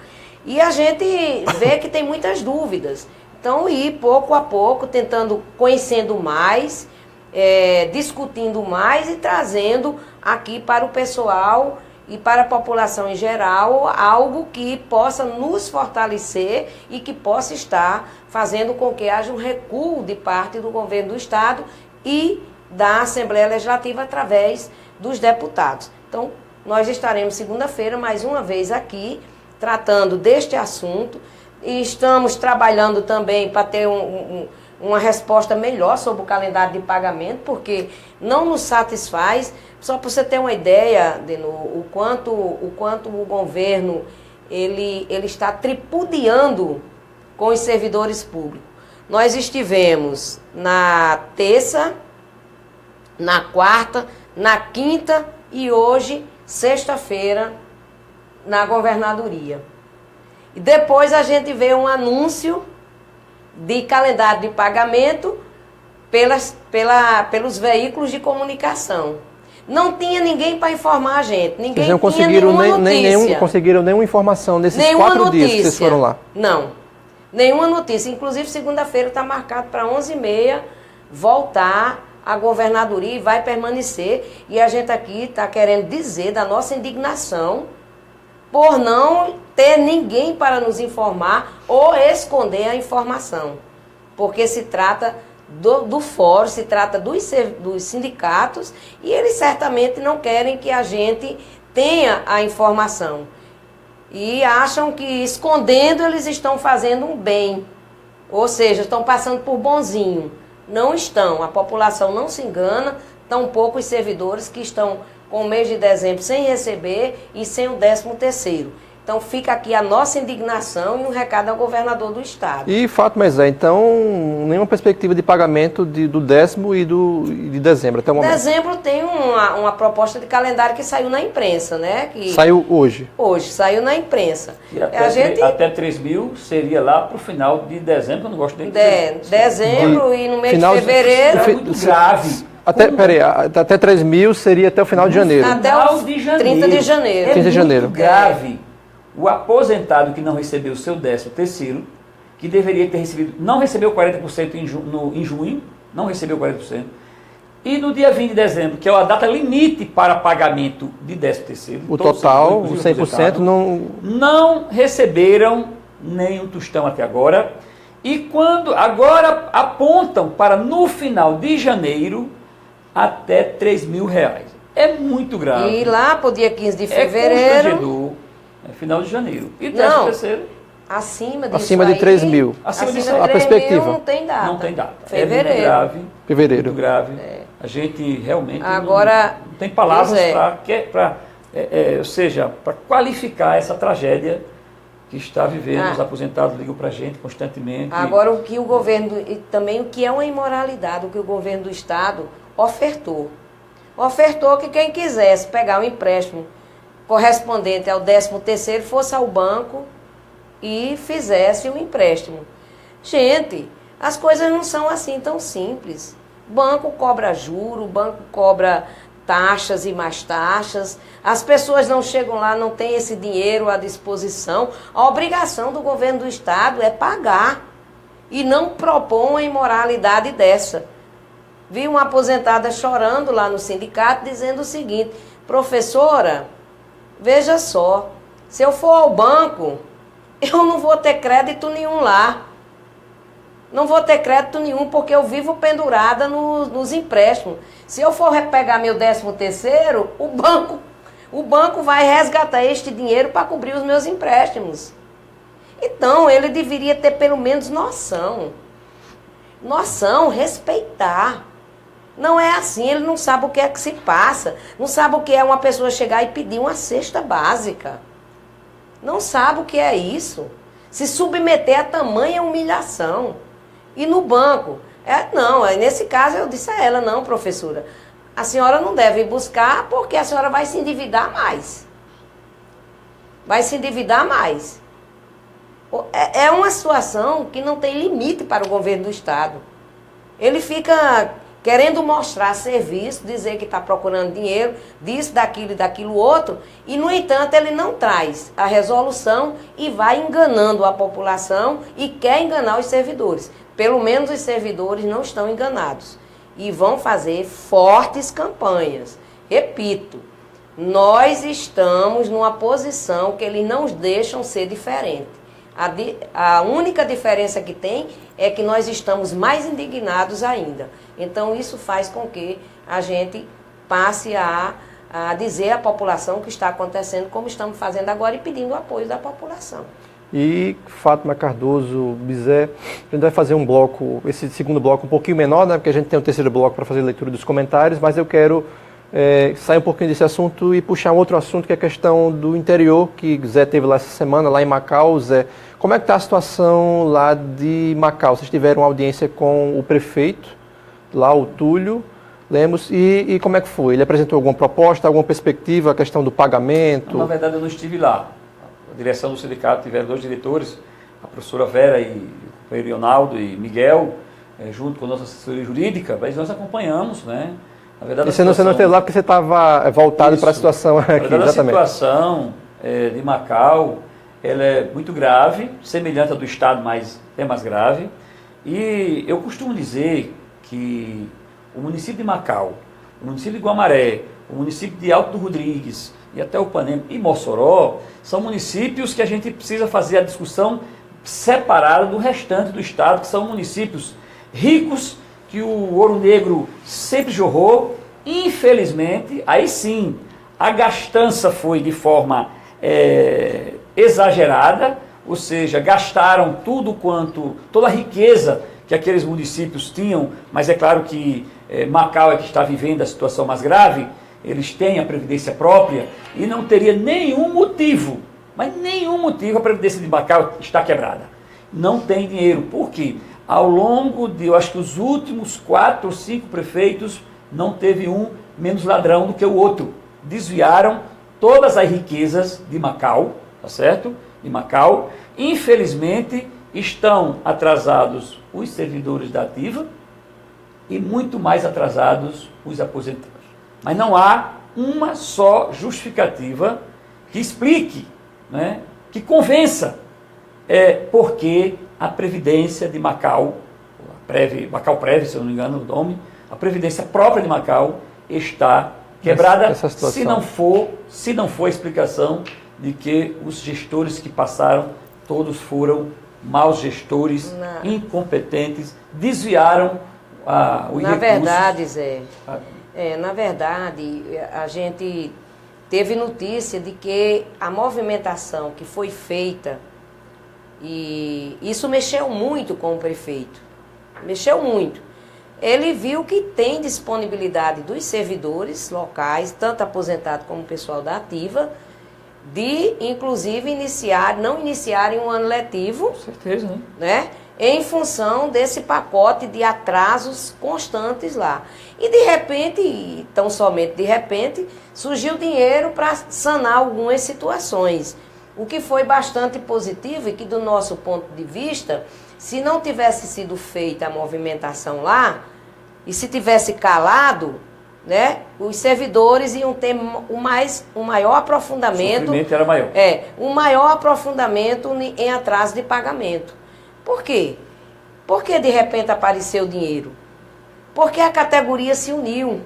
E a gente vê que tem muitas dúvidas. Então, ir pouco a pouco, tentando, conhecendo mais, discutindo mais e trazendo aqui para o pessoal e para a população em geral algo que possa nos fortalecer e que possa estar fazendo com que haja um recuo de parte do governo do Estado e da Assembleia Legislativa através dos deputados. Então, nós estaremos segunda-feira mais uma vez aqui tratando deste assunto e estamos trabalhando também para ter uma resposta melhor sobre o calendário de pagamento, porque não nos satisfaz. Só para você ter uma ideia, Denô, o quanto o governo ele está tripudiando com os servidores públicos. Nós estivemos na terça, na quarta, na quinta e hoje, sexta-feira, na governadoria. E depois a gente vê um anúncio de calendário de pagamento pelos veículos de comunicação. Não tinha ninguém para informar a gente. Ninguém não conseguiram conseguiram nenhuma informação nesses nenhuma 4 dias que vocês foram lá. Não, nenhuma notícia. Inclusive, segunda-feira está marcado para 11h30 voltar a governadoria e vai permanecer. E a gente aqui está querendo dizer da nossa indignação por não ter ninguém para nos informar ou esconder a informação. Porque se trata do fórum, se trata dos sindicatos e eles certamente não querem que a gente tenha a informação. E acham que escondendo eles estão fazendo um bem, ou seja, estão passando por bonzinho. Não estão, a população não se engana, tampouco os servidores que estão com o mês de dezembro sem receber e sem o 13º. Então fica aqui a nossa indignação e um recado ao governador do estado. E Fátima, então nenhuma perspectiva de pagamento do 10º e de dezembro até o momento? Dezembro tem uma proposta de calendário que saiu na imprensa, né? Saiu hoje? Hoje, saiu na imprensa. E até 3 mil seria lá para o final de dezembro, eu não gosto nem de dezembro e no mês de fevereiro. É muito grave. Até 3 mil seria até o final de janeiro. Até o 30 de janeiro. 30 de janeiro. É muito grave. O aposentado que não recebeu o seu 13º, que deveria ter recebido, não recebeu 40% em junho, não recebeu 40%, e no dia 20 de dezembro, que é a data limite para pagamento de 13º, o total, o 100%, não receberam nem um tostão até agora, e quando agora apontam para no final de janeiro até R$3 mil. É muito grave. E lá para o dia 15 de fevereiro... final de janeiro. E 13º? Acima de 3 mil. Acima de 3 a perspectiva. Não tem data. Não tem data. Fevereiro. É muito grave. Fevereiro. Muito grave. A gente realmente agora, não tem palavras para qualificar essa tragédia que está vivendo. Os aposentados ligam para a gente constantemente. Agora, o que o governo, e também o que é uma imoralidade, o que o governo do estado ofertou. Ofertou que quem quisesse pegar um empréstimo correspondente ao 13º fosse ao banco e fizesse um empréstimo. Gente, as coisas não são assim tão simples. O banco cobra juro, o banco cobra taxas e mais taxas. As pessoas não chegam lá, não têm esse dinheiro à disposição. A obrigação do governo do estado é pagar e não propor uma imoralidade dessa. Vi uma aposentada chorando lá no sindicato dizendo o seguinte: professora, veja só, se eu for ao banco, eu não vou ter crédito nenhum lá. Não vou ter crédito nenhum porque eu vivo pendurada nos empréstimos. Se eu for pegar meu 13º, o banco vai resgatar este dinheiro para cobrir os meus empréstimos. Então, ele deveria ter pelo menos noção. Noção, respeitar. Não é assim, ele não sabe o que é que se passa. Não sabe o que é uma pessoa chegar e pedir uma cesta básica. Não sabe o que é isso. Se submeter a tamanha humilhação. E no banco, nesse caso eu disse a ela, não, professora, a senhora não deve ir buscar porque a senhora vai se endividar mais. Vai se endividar mais. É uma situação que não tem limite para o governo do Estado. Ele fica querendo mostrar serviço, dizer que está procurando dinheiro, disso, daquilo e daquilo outro, e, no entanto, ele não traz a resolução e vai enganando a população e quer enganar os servidores. Pelo menos os servidores não estão enganados e vão fazer fortes campanhas. Repito, nós estamos numa posição que eles não deixam ser diferente. A única diferença que tem é que nós estamos mais indignados ainda. Então, isso faz com que a gente passe a dizer à população o que está acontecendo, como estamos fazendo agora, e pedindo o apoio da população. E Fátima Cardoso Bizet, a gente vai fazer um bloco, esse segundo bloco um pouquinho menor, né, porque a gente tem o terceiro bloco para fazer a leitura dos comentários, mas eu quero sair um pouquinho desse assunto e puxar um outro assunto, que é a questão do interior, que Zé teve lá essa semana, lá em Macau. Zé, como é que está a situação lá de Macau? Vocês tiveram audiência com o prefeito, lá o Túlio Lemos, e como é que foi? Ele apresentou alguma proposta, alguma perspectiva, a questão do pagamento? Na verdade, eu não estive lá. A direção do sindicato tiveram 2 diretores, a professora Vera e o companheiro Leonardo e Miguel, junto com a nossa assessoria jurídica, mas nós acompanhamos, né? Na verdade, você não esteve lá porque você estava voltado para a situação aqui, exatamente. A situação de Macau, ela é muito grave, semelhante à do Estado, mas é mais grave. E eu costumo dizer que o município de Macau, o município de Guamaré, o município de Alto do Rodrigues e até o Panema e Mossoró são municípios que a gente precisa fazer a discussão separada do restante do Estado, que são municípios ricos, que o ouro negro sempre jorrou. Infelizmente, aí sim, a gastança foi de forma exagerada, ou seja, gastaram toda a riqueza que aqueles municípios tinham, mas é claro que Macau é que está vivendo a situação mais grave, eles têm a previdência própria e não teria nenhum motivo, mas nenhum motivo a previdência de Macau está quebrada. Não tem dinheiro, por quê? Ao longo de, eu acho que os últimos 4 ou 5 prefeitos, não teve um menos ladrão do que o outro. Desviaram todas as riquezas de Macau, tá certo? De Macau. Infelizmente, estão atrasados os servidores da ativa e muito mais atrasados os aposentados. Mas não há uma só justificativa que explique, né, que convença porque a Previdência de Macau, Macau Prev, se eu não me engano o nome, a Previdência própria de Macau está quebrada, se não for a explicação de que os gestores que passaram, todos foram maus gestores, incompetentes, desviaram o recurso. Na verdade, Zé, na verdade, a gente teve notícia de que a movimentação que foi feita, e isso mexeu muito com o prefeito, mexeu muito. Ele viu que tem disponibilidade dos servidores locais, tanto aposentados como pessoal da ativa, de, inclusive, não iniciarem um ano letivo. Com certeza, né? Em função desse pacote de atrasos constantes lá. E de repente, tão somente de repente, surgiu dinheiro para sanar algumas situações. O que foi bastante positivo e que, do nosso ponto de vista, se não tivesse sido feita a movimentação lá, e se tivesse calado, né, os servidores iam ter um maior aprofundamento. O sofrimento era maior. Um maior aprofundamento em atraso de pagamento. Por quê? Porque de repente apareceu o dinheiro. Porque a categoria se uniu.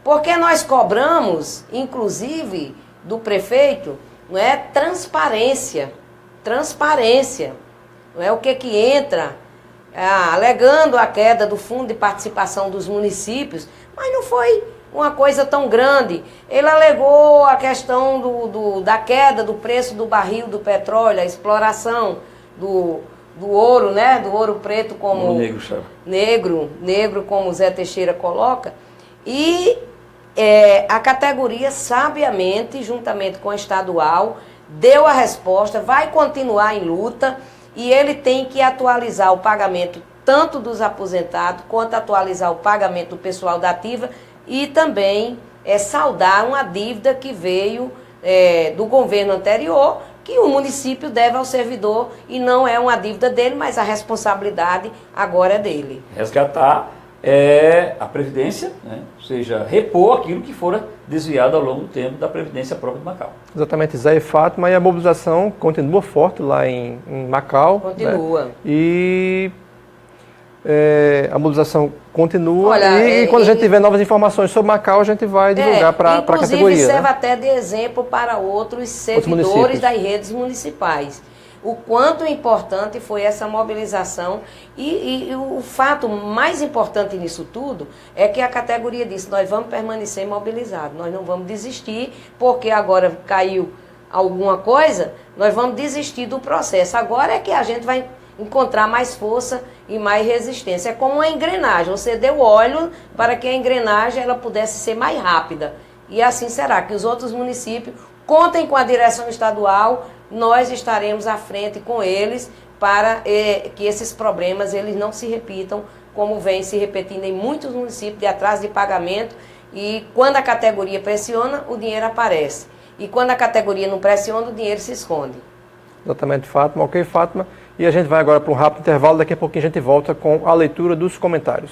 Porque nós cobramos, inclusive, do prefeito, não é, transparência. Transparência. Não é o que entra alegando a queda do fundo de participação dos municípios, mas não foi uma coisa tão grande. Ele alegou a questão da queda do preço do barril do petróleo, a exploração do ouro, né? Do ouro preto como negro, como o Zé Teixeira coloca. E a categoria, sabiamente, juntamente com a estadual, deu a resposta, vai continuar em luta, e ele tem que atualizar o pagamento tanto dos aposentados, quanto atualizar o pagamento do pessoal da ativa, e também saldar uma dívida que veio do governo anterior, que o município deve ao servidor, e não é uma dívida dele, mas a responsabilidade agora é dele. Resgatar a Previdência, né? Ou seja, repor aquilo que fora desviado ao longo do tempo da Previdência própria de Macau. Exatamente, Zé e Fátima, e a mobilização continua forte lá em Macau. Continua. Né? E a mobilização continua. Olha, e quando a gente tiver novas informações sobre Macau, a gente vai divulgar para a categoria. Inclusive, serve até de exemplo para outros servidores das redes municipais. O quanto importante foi essa mobilização, e o fato mais importante nisso tudo é que a categoria disse: nós vamos permanecer mobilizados, nós não vamos desistir, porque agora caiu alguma coisa, nós vamos desistir do processo. Agora é que a gente vai encontrar mais força e mais resistência. É como uma engrenagem, você deu óleo para que a engrenagem ela pudesse ser mais rápida. E assim será, que os outros municípios contem com a direção estadual, nós estaremos à frente com eles para que esses problemas eles não se repitam, como vem se repetindo em muitos municípios, de atraso de pagamento, e quando a categoria pressiona, o dinheiro aparece. E quando a categoria não pressiona, o dinheiro se esconde. Exatamente, Fátima. Ok, Fátima. E a gente vai agora para um rápido intervalo, daqui a pouquinho a gente volta com a leitura dos comentários.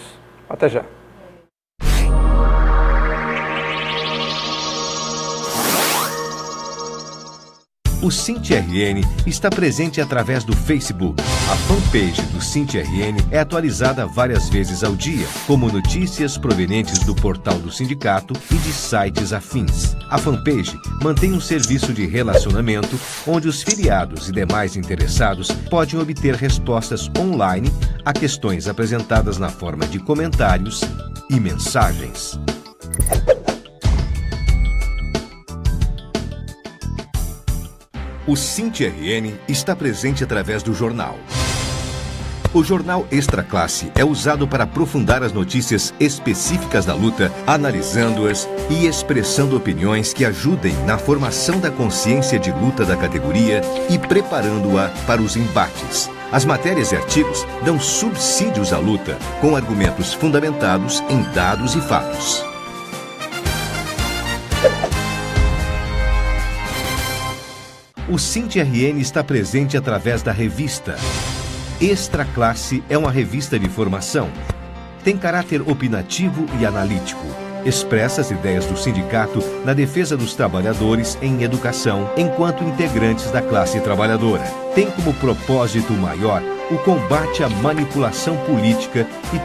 Até já. O SINT-RN está presente através do Facebook. A fanpage do SINT-RN é atualizada várias vezes ao dia, como notícias provenientes do portal do sindicato e de sites afins. A fanpage mantém um serviço de relacionamento onde os filiados e demais interessados podem obter respostas online a questões apresentadas na forma de comentários e mensagens. O SINT-RN está presente através do jornal. O jornal Extra Classe é usado para aprofundar as notícias específicas da luta, analisando-as e expressando opiniões que ajudem na formação da consciência de luta da categoria e preparando-a para os embates. As matérias e artigos dão subsídios à luta, com argumentos fundamentados em dados e fatos. O SINT-RN está presente através da revista. Extra Classe é uma revista de formação. Tem caráter opinativo e analítico. Expressa as ideias do sindicato na defesa dos trabalhadores em educação, enquanto integrantes da classe trabalhadora. Tem como propósito maior o combate à manipulação política e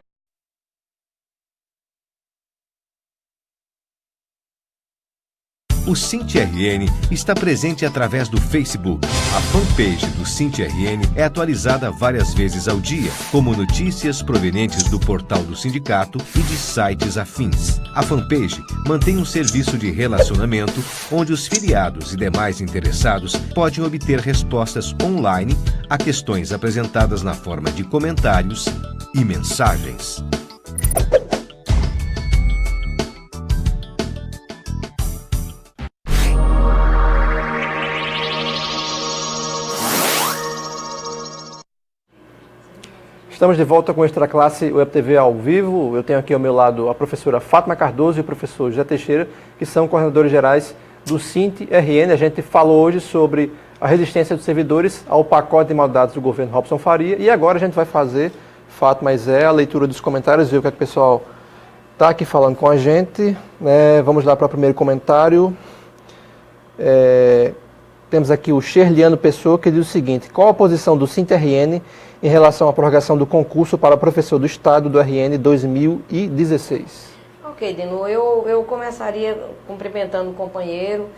o SINT-RN está presente através do Facebook. A fanpage do SINT-RN é atualizada várias vezes ao dia, como notícias provenientes do portal do sindicato e de sites afins. A fanpage mantém um serviço de relacionamento onde os filiados e demais interessados podem obter respostas online a questões apresentadas na forma de comentários e mensagens. Estamos de volta com o Extra Classe Web TV ao vivo. Eu tenho aqui ao meu lado a professora Fátima Cardoso e o professor José Teixeira, que são coordenadores gerais do SINT-RN. A gente falou hoje sobre a resistência dos servidores ao pacote de maldades do governo Robson Faria. E agora a gente vai fazer, Fátima e Zé, a leitura dos comentários, ver o que é que o pessoal está aqui falando com a gente. Vamos lá para o primeiro comentário. Temos aqui o Sherliano Pessoa, que diz o seguinte: qual a posição do SINT-RN em relação à prorrogação do concurso para professor do Estado do RN 2016? Ok, Dino, eu começaria cumprimentando o companheiro,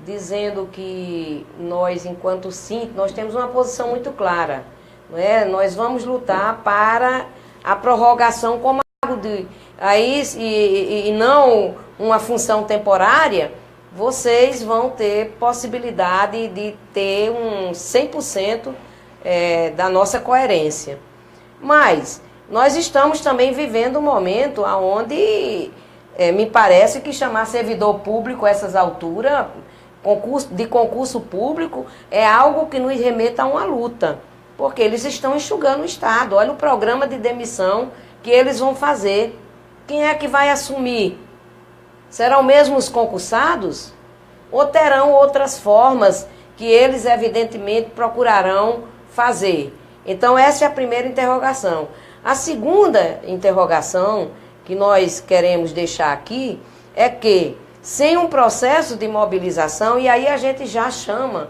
dizendo que nós, enquanto SINT, nós temos uma posição muito clara. não é? Nós vamos lutar para a prorrogação como algo de aí e não uma função temporária. Vocês vão ter possibilidade de ter um 100% da nossa coerência. Mas nós estamos também vivendo um momento onde me parece que chamar servidor público a essas alturas, concurso público, é algo que nos remeta a uma luta, porque eles estão enxugando o Estado. Olha o programa de demissão que eles vão fazer. Quem é que vai assumir? Serão mesmo os concursados? Ou terão outras formas que eles, evidentemente, procurarão fazer? Então, essa é a primeira interrogação. A segunda interrogação que nós queremos deixar aqui é que, sem um processo de mobilização, e aí a gente já chama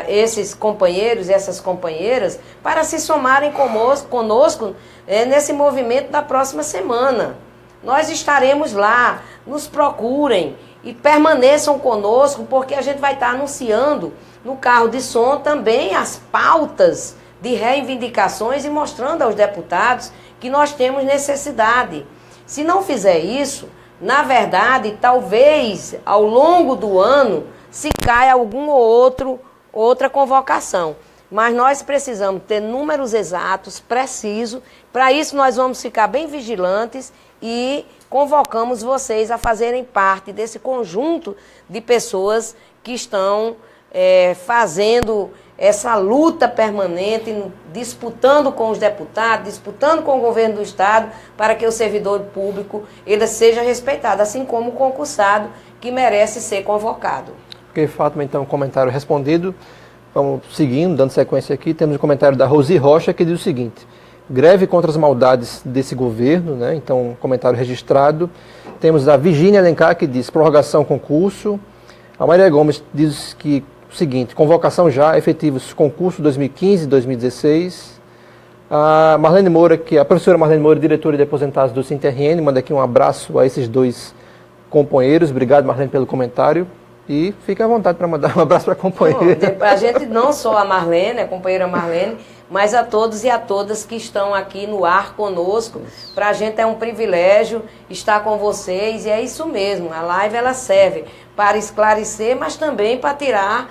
esses companheiros e essas companheiras para se somarem conosco nesse movimento da próxima semana. Nós estaremos lá, nos procurem e permaneçam conosco, porque a gente vai estar anunciando no carro de som também as pautas de reivindicações e mostrando aos deputados que nós temos necessidade. Se não fizer isso, na verdade, talvez ao longo do ano se caia algum ou outra convocação. Mas nós precisamos ter números exatos, precisos. Para isso nós vamos ficar bem vigilantes e convocamos vocês a fazerem parte desse conjunto de pessoas que estão fazendo essa luta permanente, disputando com os deputados, disputando com o governo do Estado, para que o servidor público ele seja respeitado, assim como o concursado, que merece ser convocado. Ok, Fátima, então, comentário respondido. Vamos seguindo, dando sequência aqui. Temos um comentário da Rosi Rocha, que diz o seguinte: greve contra as maldades desse governo, né? Então, comentário registrado. Temos a Virgínia Alencar, que diz prorrogação concurso. A Maria Gomes diz que o seguinte: convocação já, efetivos concurso 2015 e 2016. A Marlene Moura, que é a professora Marlene Moura, diretora de aposentados do SINTRN, manda aqui um abraço a esses dois companheiros. Obrigado, Marlene, pelo comentário. E fique à vontade para mandar um abraço para a companheira. A gente, não só a Marlene, a companheira Marlene, mas a todos e a todas que estão aqui no ar conosco. Para a gente é um privilégio estar com vocês, e é isso mesmo. A live ela serve para esclarecer, mas também para tirar,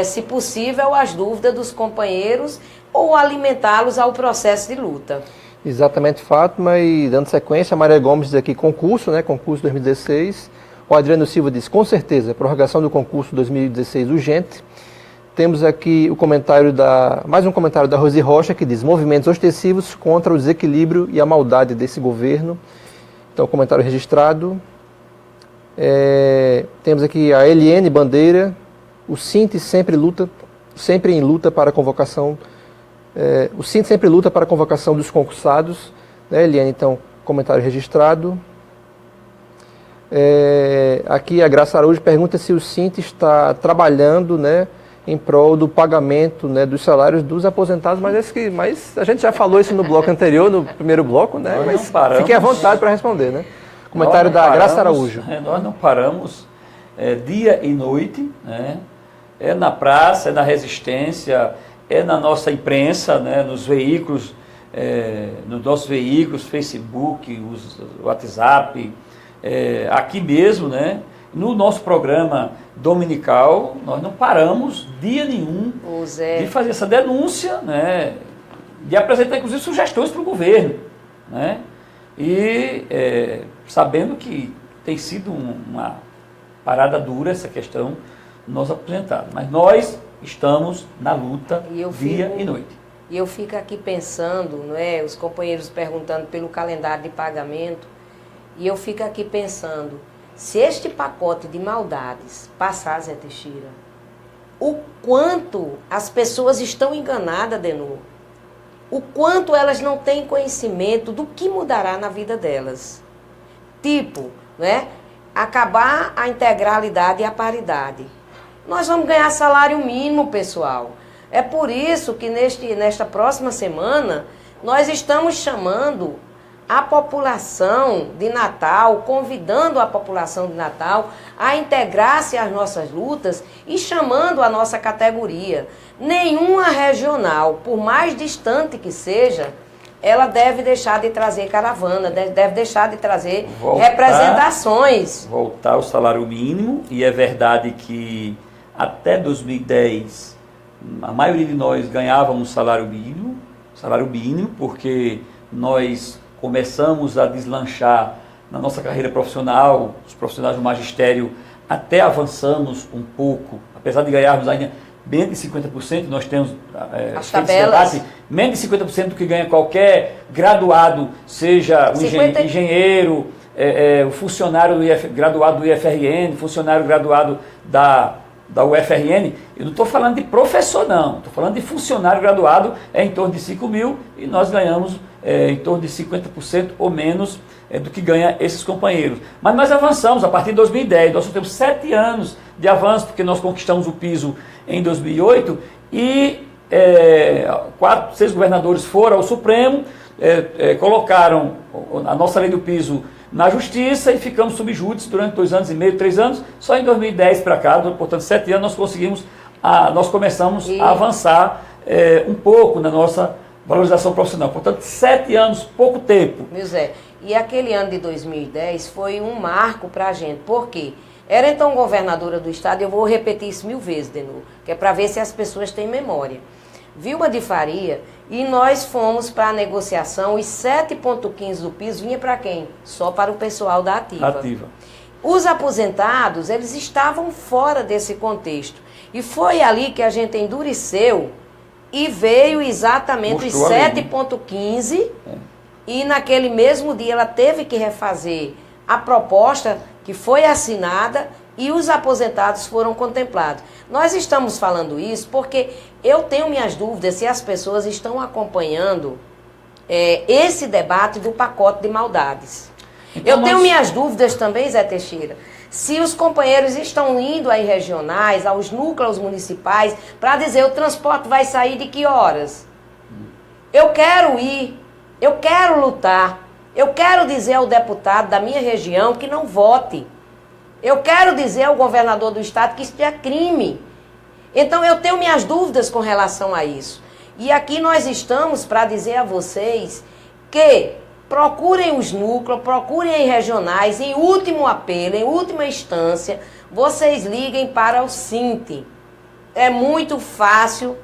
se possível, as dúvidas dos companheiros ou alimentá-los ao processo de luta. Exatamente, Fátima. E dando sequência, a Maria Gomes diz aqui concurso, né? Concurso 2016. O Adriano Silva diz, com certeza, prorrogação do concurso 2016 urgente. Temos aqui o comentário mais um comentário da Rosi Rocha, que diz, movimentos ostensivos contra o desequilíbrio e a maldade desse governo. Então, comentário registrado. Temos aqui a Eliane Bandeira, o SINT sempre em luta para a convocação, o SINT sempre luta para a convocação dos concursados, né, Eliane? Então, comentário registrado. Aqui a Graça Araújo pergunta se o SINT está trabalhando, né, em prol do pagamento, né, dos salários dos aposentados, mas a gente já falou isso no bloco anterior, no primeiro bloco, né? Mas fiquem à vontade para responder, né? Comentário da Graça Araújo. Nós não paramos dia e noite, né? É na praça, é na resistência, é na nossa imprensa, né, nos veículos, nos nossos veículos, Facebook, WhatsApp, aqui mesmo, né? No nosso programa dominical, nós não paramos dia nenhum de fazer essa denúncia, né? De apresentar, inclusive, sugestões para o governo, né? E sabendo que tem sido uma parada dura essa questão do nosso aposentado. Mas nós estamos na luta dia e noite. E eu fico aqui pensando, não é? Os companheiros perguntando pelo calendário de pagamento. E eu fico aqui pensando, se este pacote de maldades passar, Zé Teixeira, o quanto as pessoas estão enganadas, Denô, o quanto elas não têm conhecimento do que mudará na vida delas. Tipo, né, acabar a integralidade e a paridade. Nós vamos ganhar salário mínimo, pessoal. É por isso que nesta próxima semana nós estamos chamando a população de Natal, convidando a população de Natal a integrar-se às nossas lutas e chamando a nossa categoria. Nenhuma regional, por mais distante que seja, ela deve deixar de trazer caravana, deve deixar de trazer representações. Voltar ao salário mínimo, e é verdade que até 2010 a maioria de nós ganhávamos salário mínimo, porque nós começamos a deslanchar na nossa carreira profissional, os profissionais do magistério até avançamos um pouco, apesar de ganharmos ainda menos de 50%, nós temos as tabelas. Menos de 50% do que ganha qualquer graduado, seja o engenheiro, o funcionário graduado do IFRN, funcionário graduado da UFRN. Eu não estou falando de professor, não, estou falando de funcionário graduado, em torno de 5 mil, e nós ganhamos em torno de 50% ou menos do que ganha esses companheiros. Mas nós avançamos a partir de 2010, nós temos 7 anos de avanço, porque nós conquistamos o piso em 2008 e 6 governadores foram ao Supremo, colocaram a nossa lei do piso na justiça e ficamos subjúdice durante 2 anos e meio, 3 anos. Só em 2010 para cá, portanto 7 anos, nós começamos a avançar um pouco na nossa valorização profissional. Portanto, 7 anos, pouco tempo. Meu Zé, e aquele ano de 2010 foi um marco para a gente. Por quê? Era então governadora do estado, eu vou repetir isso 1000 vezes, Denô, que é para ver se as pessoas têm memória. Vilma de Faria, e nós fomos para a negociação, os 7,15 do piso vinha para quem? Só para o pessoal da ativa. Os aposentados, eles estavam fora desse contexto. E foi ali que a gente endureceu e veio exatamente os 7,15 e naquele mesmo dia ela teve que refazer a proposta que foi assinada e os aposentados foram contemplados. Nós estamos falando isso porque eu tenho minhas dúvidas se as pessoas estão acompanhando esse debate do pacote de maldades. Então, eu tenho minhas dúvidas também, Zé Teixeira, se os companheiros estão indo aí regionais, aos núcleos municipais, para dizer o transporte vai sair de que horas. Eu quero ir, eu quero lutar, eu quero dizer ao deputado da minha região que não vote. Eu quero dizer ao governador do estado que isso é crime. Então eu tenho minhas dúvidas com relação a isso. E aqui nós estamos para dizer a vocês que procurem os núcleos, procurem regionais, em último apelo, em última instância, vocês liguem para o SINT. É muito fácil,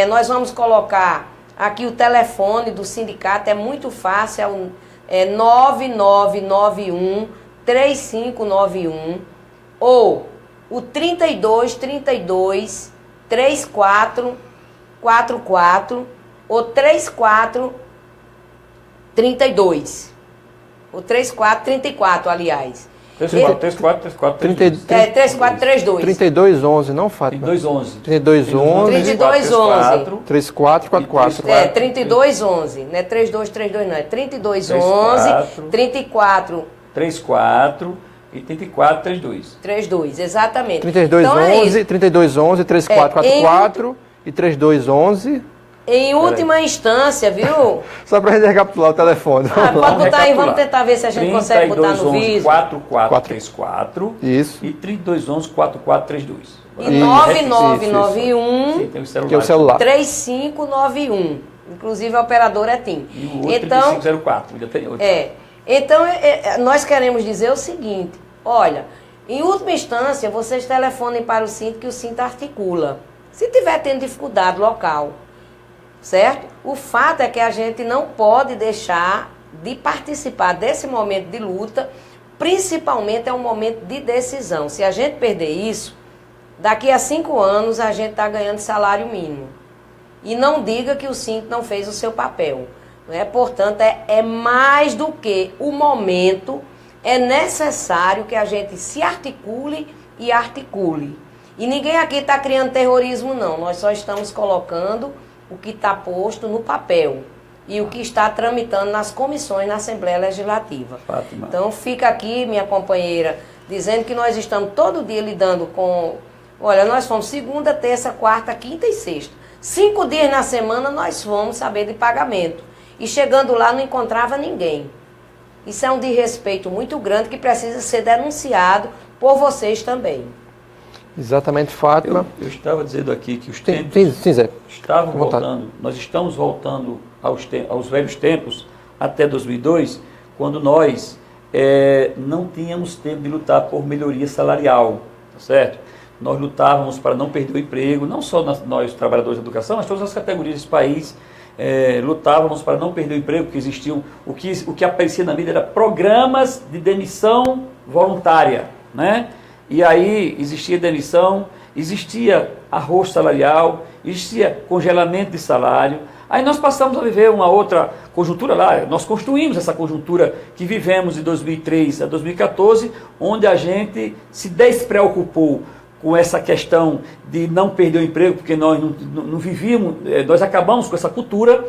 nós vamos colocar aqui o telefone do sindicato, é muito fácil, é 9991 3591 ou o 3232 3444 ou 3432 ou 3434, aliás. 3432. 3211, não, Fátima? 3211. 3444. 3211, não é 3232 não, é 3211, 34 e 3432. 32, exatamente. 3211, então 3211, 3444 e 3211. Em última instância, viu? Só para gente recapitular o telefone. Pode botar aí, vamos tentar ver se a gente consegue botar no vídeo. 4434. Isso. E 3211 4432. E 9991. Sim, tem o celular. Que é o celular. 3591. Inclusive a operadora é TIM. E o outro então, 3504. Ainda tem outro. Então, nós queremos dizer o seguinte: olha, em última instância, vocês telefonem para o SINT, que o SINT articula. Se tiver tendo dificuldade local, certo? O fato é que a gente não pode deixar de participar desse momento de luta, principalmente é um momento de decisão. Se a gente perder isso, daqui a 5 anos a gente está ganhando salário mínimo. E não diga que o SINT não fez o seu papel. Portanto, é mais do que o momento, é necessário que a gente se articule e articule. E ninguém aqui está criando terrorismo, não. Nós só estamos colocando o que está posto no papel e o que está tramitando nas comissões na Assembleia Legislativa. Fátima. Então, fica aqui, minha companheira, dizendo que nós estamos todo dia lidando com... Olha, nós fomos segunda, terça, quarta, quinta e sexta. 5 dias na semana nós fomos saber de pagamento. E chegando lá não encontrava ninguém. Isso é um desrespeito muito grande que precisa ser denunciado por vocês também. Exatamente, Fátima. Eu estava dizendo aqui que os tempos sim, Zé. estavam voltando, nós estamos voltando aos velhos tempos, até 2002, quando nós não tínhamos tempo de lutar por melhoria salarial, tá certo? Nós lutávamos para não perder o emprego, não só nós trabalhadores da educação, mas todas as categorias desse país, lutávamos para não perder o emprego, porque existiam, o que aparecia na mídia era programas de demissão voluntária, né? E aí existia demissão, existia arroz salarial, existia congelamento de salário. Aí nós passamos a viver uma outra conjuntura lá, nós construímos essa conjuntura que vivemos de 2003 a 2014, onde a gente se despreocupou com essa questão de não perder o emprego, porque nós não vivíamos, nós acabamos com essa cultura,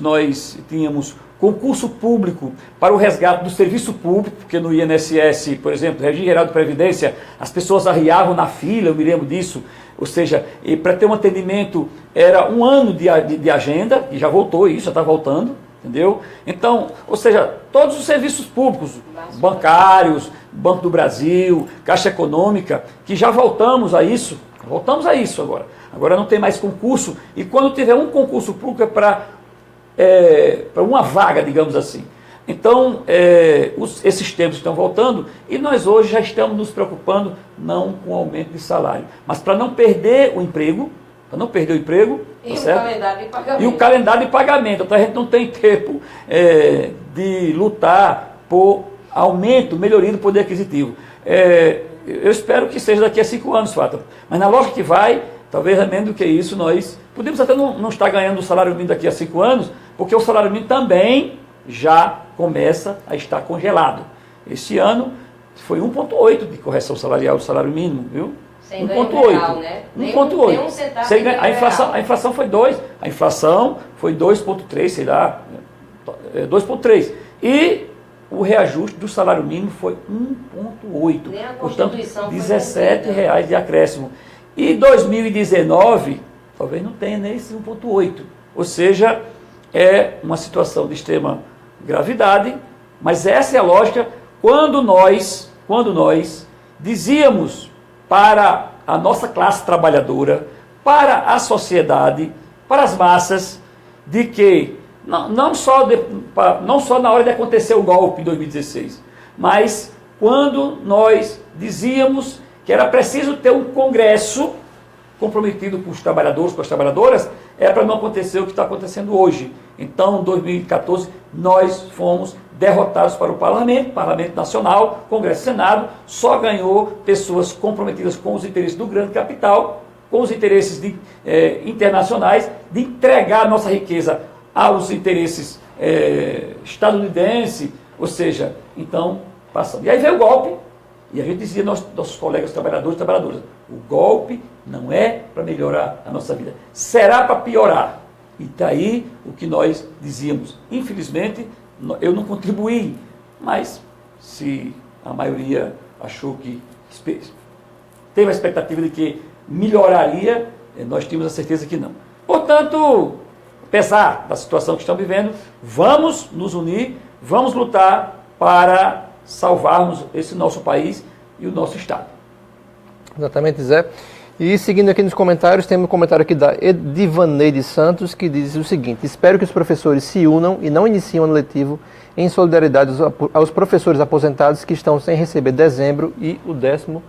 nós tínhamos concurso público para o resgate do serviço público, porque no INSS, por exemplo, Regime Geral de Previdência, as pessoas arriavam na fila, eu me lembro disso, ou seja, para ter um atendimento era um ano de agenda, e já voltou isso, já está voltando, entendeu? Então, ou seja, todos os serviços públicos, bancários, Banco do Brasil, Caixa Econômica, que já voltamos a isso agora. Agora não tem mais concurso, e quando tiver um concurso público é para uma vaga, digamos assim. Então, esses tempos estão voltando e nós hoje já estamos nos preocupando não com o aumento de salário, mas para não perder o emprego, E, tá o certo? calendário de pagamento. E o calendário de pagamento. Então a gente não tem tempo de lutar por aumento, melhoria do poder aquisitivo. Eu espero que seja daqui a 5 anos, Fátima, mas na lógica que vai, talvez menos do que isso, nós podemos até não estar ganhando o salário mínimo daqui a 5 anos, porque o salário mínimo também já começa a estar congelado. Este ano foi 1,8 de correção salarial do salário mínimo, viu? 1,8, né? 1,8. A inflação foi 2, a inflação foi 2,3, sei lá, 2,3. E o reajuste do salário mínimo foi 1,8. Portanto, R$17 de acréscimo. E 2019, talvez não tenha nem esse 1,8. Ou seja, é uma situação de extrema gravidade, mas essa é a lógica quando nós dizíamos para a nossa classe trabalhadora, para a sociedade, para as massas, de que não só na hora de acontecer o golpe em 2016, mas quando nós dizíamos que era preciso ter um Congresso comprometido com os trabalhadores, com as trabalhadoras, para não acontecer o que está acontecendo hoje. Então, em 2014, nós fomos derrotados para o Parlamento Nacional, Congresso e Senado, só ganhou pessoas comprometidas com os interesses do grande capital, com os interesses internacionais, de entregar a nossa riqueza aos interesses estadunidenses, ou seja, então, passando. E aí veio o golpe, e a gente dizia, nossos colegas trabalhadores e trabalhadoras, o golpe não é para melhorar a nossa vida, será para piorar. E daí o que nós dizíamos. Infelizmente, eu não contribuí, mas se a maioria achou que teve a expectativa de que melhoraria, nós tínhamos a certeza que não. Portanto, apesar da situação que estamos vivendo, vamos nos unir, vamos lutar para salvarmos esse nosso país e o nosso Estado. Exatamente, Zé. E seguindo aqui nos comentários, tem um comentário aqui da Edivaneide Santos, que diz o seguinte: espero que os professores se unam e não iniciem o ano letivo em solidariedade aos professores aposentados que estão sem receber dezembro e o 13º.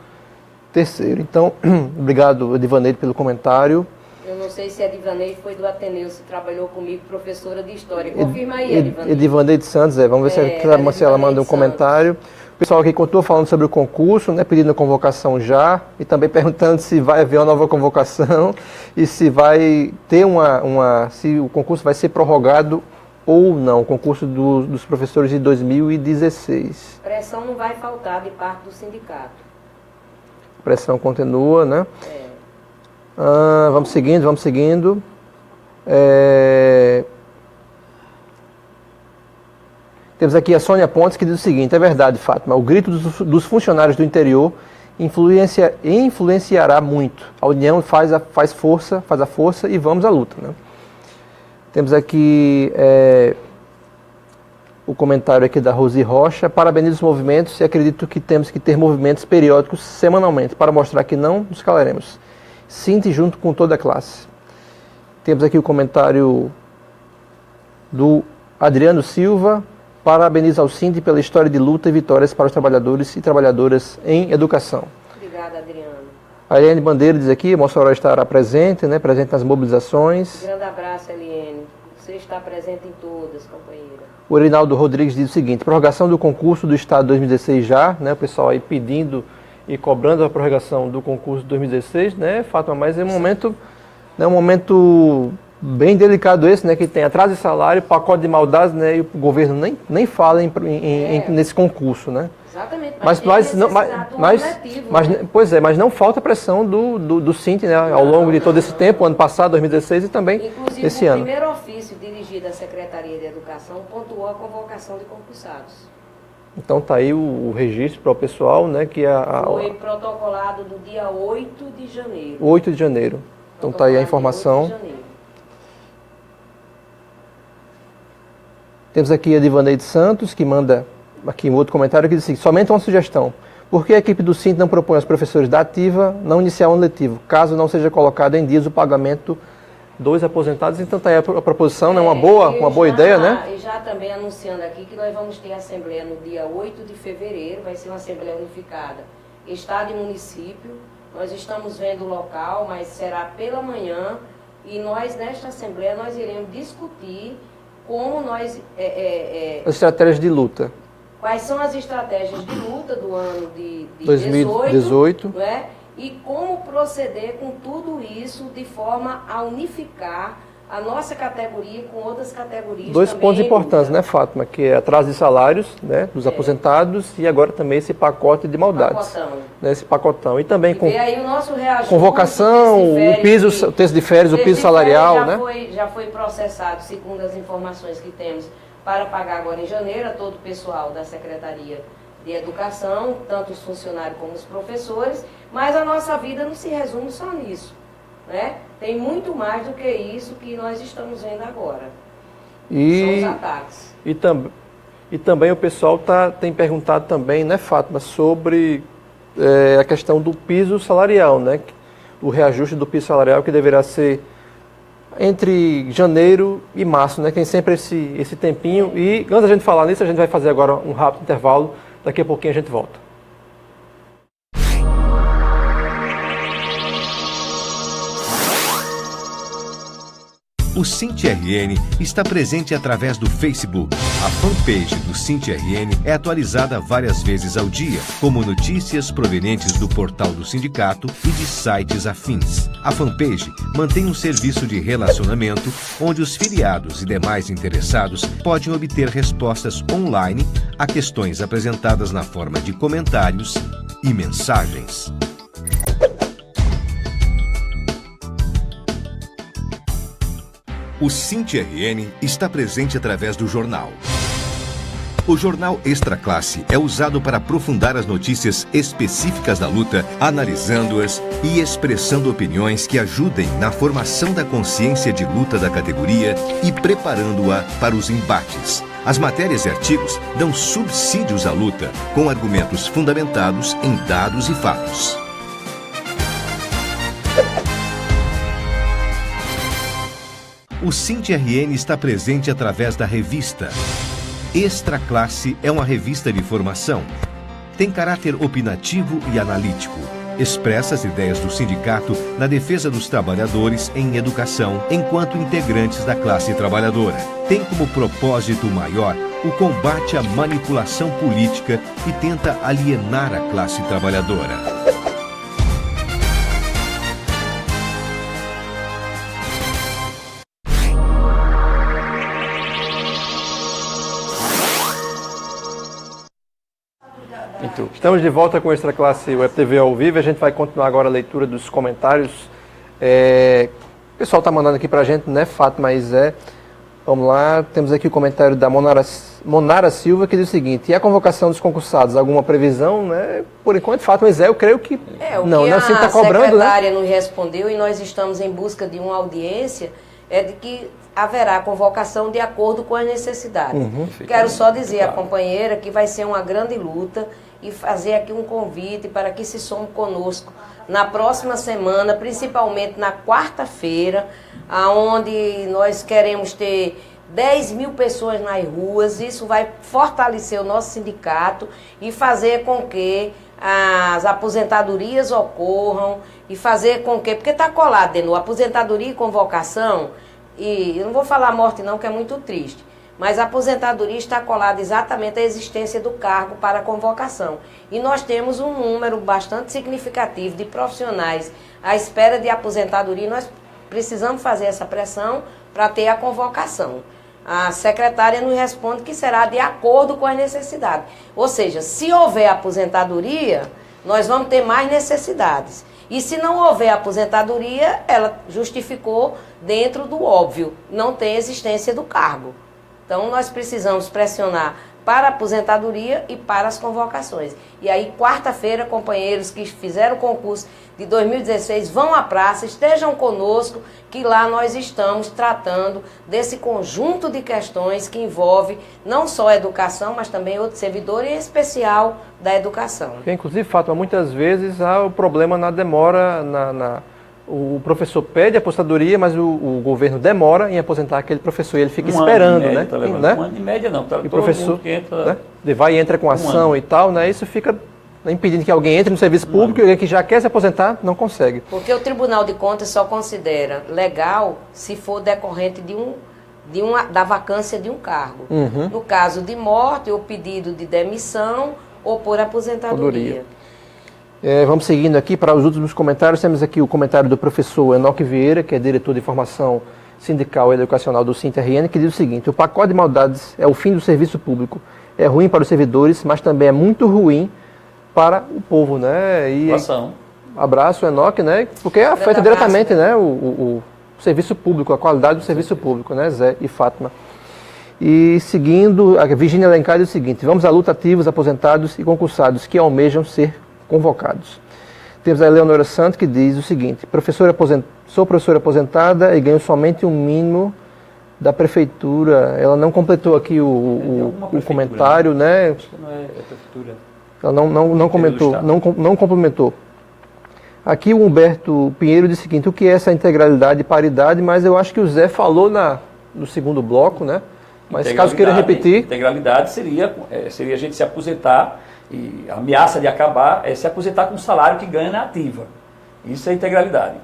Então, obrigado, Edivaneide, pelo comentário. Eu não sei se a Edivaneide foi do Ateneu, se trabalhou comigo, professora de História. Confirma aí, Edivaneide. Edivaneide Santos, vamos ver se ela manda um comentário. O pessoal aqui continua falando sobre o concurso, né, pedindo a convocação já, e também perguntando se vai haver uma nova convocação e se vai ter se o concurso vai ser prorrogado ou não, o concurso dos professores de 2016. Pressão não vai faltar de parte do sindicato. A pressão continua, né? Vamos seguindo. Temos aqui a Sônia Pontes, que diz o seguinte: é verdade, Fátima, o grito dos funcionários do interior influenciará muito. A união faz a força e vamos à luta, né? Temos aqui o comentário aqui da Rosi Rocha: parabenizo os movimentos e acredito que temos que ter movimentos periódicos semanalmente para mostrar que não nos calaremos. Sinta junto com toda a classe. Temos aqui o comentário do Adriano Silva: parabenizo ao Sinti pela história de luta e vitórias para os trabalhadores e trabalhadoras em educação. Obrigada, Adriano. A Eliane Bandeira diz aqui: Mossoró estará presente, né, presente nas mobilizações. Grande abraço, Eliane. Você está presente em todas, companheira. O Reinaldo Rodrigues diz o seguinte: prorrogação do concurso do Estado 2016 já, né, o pessoal aí pedindo e cobrando a prorrogação do concurso de 2016, né, Fátima, mas é um momento, né, um momento bem delicado esse, né, que tem atraso de salário, pacote de maldades, né, e o governo nem fala nesse concurso, né. Exatamente, mas não falta pressão do Sinti, né, ao longo de todo esse tempo, ano passado, 2016 e também inclusive, esse ano. O primeiro ofício dirigido à Secretaria de Educação pontuou a convocação de concursados. Então está aí o registro para o pessoal, né, que foi protocolado do dia 8 de janeiro. 8 de janeiro. Então está aí a informação. Temos aqui a Divaneide Santos, que manda aqui um outro comentário que diz assim: somente uma sugestão. Por que a equipe do Sinti não propõe aos professores da ativa não iniciar o ano letivo, caso não seja colocado em dias o pagamento dos aposentados? Então está aí a proposição, né? Uma boa ideia, né? E já também anunciando aqui que nós vamos ter a assembleia no dia 8 de fevereiro, vai ser uma assembleia unificada, Estado e município. Nós estamos vendo o local, mas será pela manhã, e nós, nesta assembleia, nós iremos discutir como nós... as estratégias de luta. Quais são as estratégias de luta do ano de 2018, não é? E como proceder com tudo isso de forma a unificar a nossa categoria com outras categorias. Dois pontos importantes, né, Fátima? Que é atraso de salários, né, dos aposentados, e agora também esse pacote de maldades. Né, esse pacotão. E também com aí o nosso reajuste, convocação, o texto de férias, o piso salarial, né? Já foi processado, segundo as informações que temos, para pagar agora em janeiro a todo o pessoal da Secretaria de Educação, tanto os funcionários como os professores, mas a nossa vida não se resume só nisso, né? Tem muito mais do que isso que nós estamos vendo agora. São os ataques. E também o pessoal tem perguntado também, né, Fátima, sobre a questão do piso salarial, né? O reajuste do piso salarial que deverá ser entre janeiro e março, né? Tem sempre esse tempinho. E antes da gente falar nisso, a gente vai fazer agora um rápido intervalo. Daqui a pouquinho a gente volta. O Sinti RN está presente através do Facebook. A fanpage do Sinti RN é atualizada várias vezes ao dia, como notícias provenientes do portal do sindicato e de sites afins. A fanpage mantém um serviço de relacionamento onde os filiados e demais interessados podem obter respostas online a questões apresentadas na forma de comentários e mensagens. O Sinti RN está presente através do jornal. O jornal Extra Classe é usado para aprofundar as notícias específicas da luta, analisando-as e expressando opiniões que ajudem na formação da consciência de luta da categoria e preparando-a para os embates. As matérias e artigos dão subsídios à luta, com argumentos fundamentados em dados e fatos. O Sinti RN está presente através da revista. Extra Classe é uma revista de formação. Tem caráter opinativo e analítico. Expressa as ideias do sindicato na defesa dos trabalhadores em educação, enquanto integrantes da classe trabalhadora. Tem como propósito maior o combate à manipulação política e tenta alienar a classe trabalhadora. Estamos de volta com o Extra Classe Web TV ao vivo. A gente vai continuar agora a leitura dos comentários. O pessoal está mandando aqui para a gente, né, Fátima e Zé? Vamos lá, temos aqui o comentário da Monara Silva, que diz o seguinte: e a convocação dos concursados, alguma previsão, né? Por enquanto, Fátima e Zé, eu creio que não, né? Assim, tá cobrando, a secretária nos respondeu, e nós estamos em busca de uma audiência é de que haverá convocação de acordo com as necessidades. Quero só dizer à companheira que vai ser uma grande luta e fazer aqui um convite para que se some conosco na próxima semana, principalmente na quarta-feira, onde nós queremos ter 10 mil pessoas nas ruas. Isso vai fortalecer o nosso sindicato e fazer com que as aposentadorias ocorram e fazer com que, porque está colado de novo, aposentadoria e convocação, e eu não vou falar morte não, que é muito triste, mas a aposentadoria está colada exatamente à existência do cargo para a convocação. E nós temos um número bastante significativo de profissionais à espera de aposentadoria, e nós precisamos fazer essa pressão para ter a convocação. A secretária nos responde que será de acordo com as necessidades. Ou seja, se houver aposentadoria, nós vamos ter mais necessidades. E se não houver aposentadoria, ela justificou dentro do óbvio, não tem existência do cargo. Então, nós precisamos pressionar para a aposentadoria e para as convocações. E aí, quarta-feira, companheiros que fizeram o concurso de 2016 vão à praça, estejam conosco, que lá nós estamos tratando desse conjunto de questões que envolve não só a educação, mas também outros servidores, em especial da educação. Inclusive, Fátima, muitas vezes há o problema na demora, o professor pede a aposentadoria, mas o governo demora em aposentar aquele professor e ele fica esperando, né? Um ano de média não, e o professor que entra, né? Vai e entra com ação e tal, né? Isso fica impedindo que alguém entre no serviço público e alguém que já quer se aposentar não consegue. Porque o Tribunal de Contas só considera legal se for decorrente da vacância de um cargo. No caso de morte, ou pedido de demissão, ou por aposentadoria. Vamos seguindo aqui para os últimos comentários. Temos aqui o comentário do professor Enoque Vieira, que é diretor de formação sindical e educacional do SINT-RN, que diz o seguinte: o pacote de maldades é o fim do serviço público. É ruim para os servidores, mas também é muito ruim para o povo, né? Abraço, Enoque, né? Porque afeta diretamente, né, o serviço público, a qualidade do serviço público, né, Zé e Fátima. E seguindo, a Virgínia Alencar diz o seguinte: vamos à luta ativos, aposentados e concursados que almejam ser convocados. Temos a Eleonora Santos, que diz o seguinte: sou professora aposentada e ganho somente um mínimo da prefeitura. Ela não completou aqui o comentário, né? Acho que não é prefeitura. Ela não comentou, não complementou. Aqui o Humberto Pinheiro diz o seguinte: o que é essa integralidade e paridade? Mas eu acho que o Zé falou no segundo bloco, né? Mas caso queira repetir... Integralidade seria a gente se aposentar, e a ameaça de acabar é se aposentar com o salário que ganha na ativa. Isso é integralidade.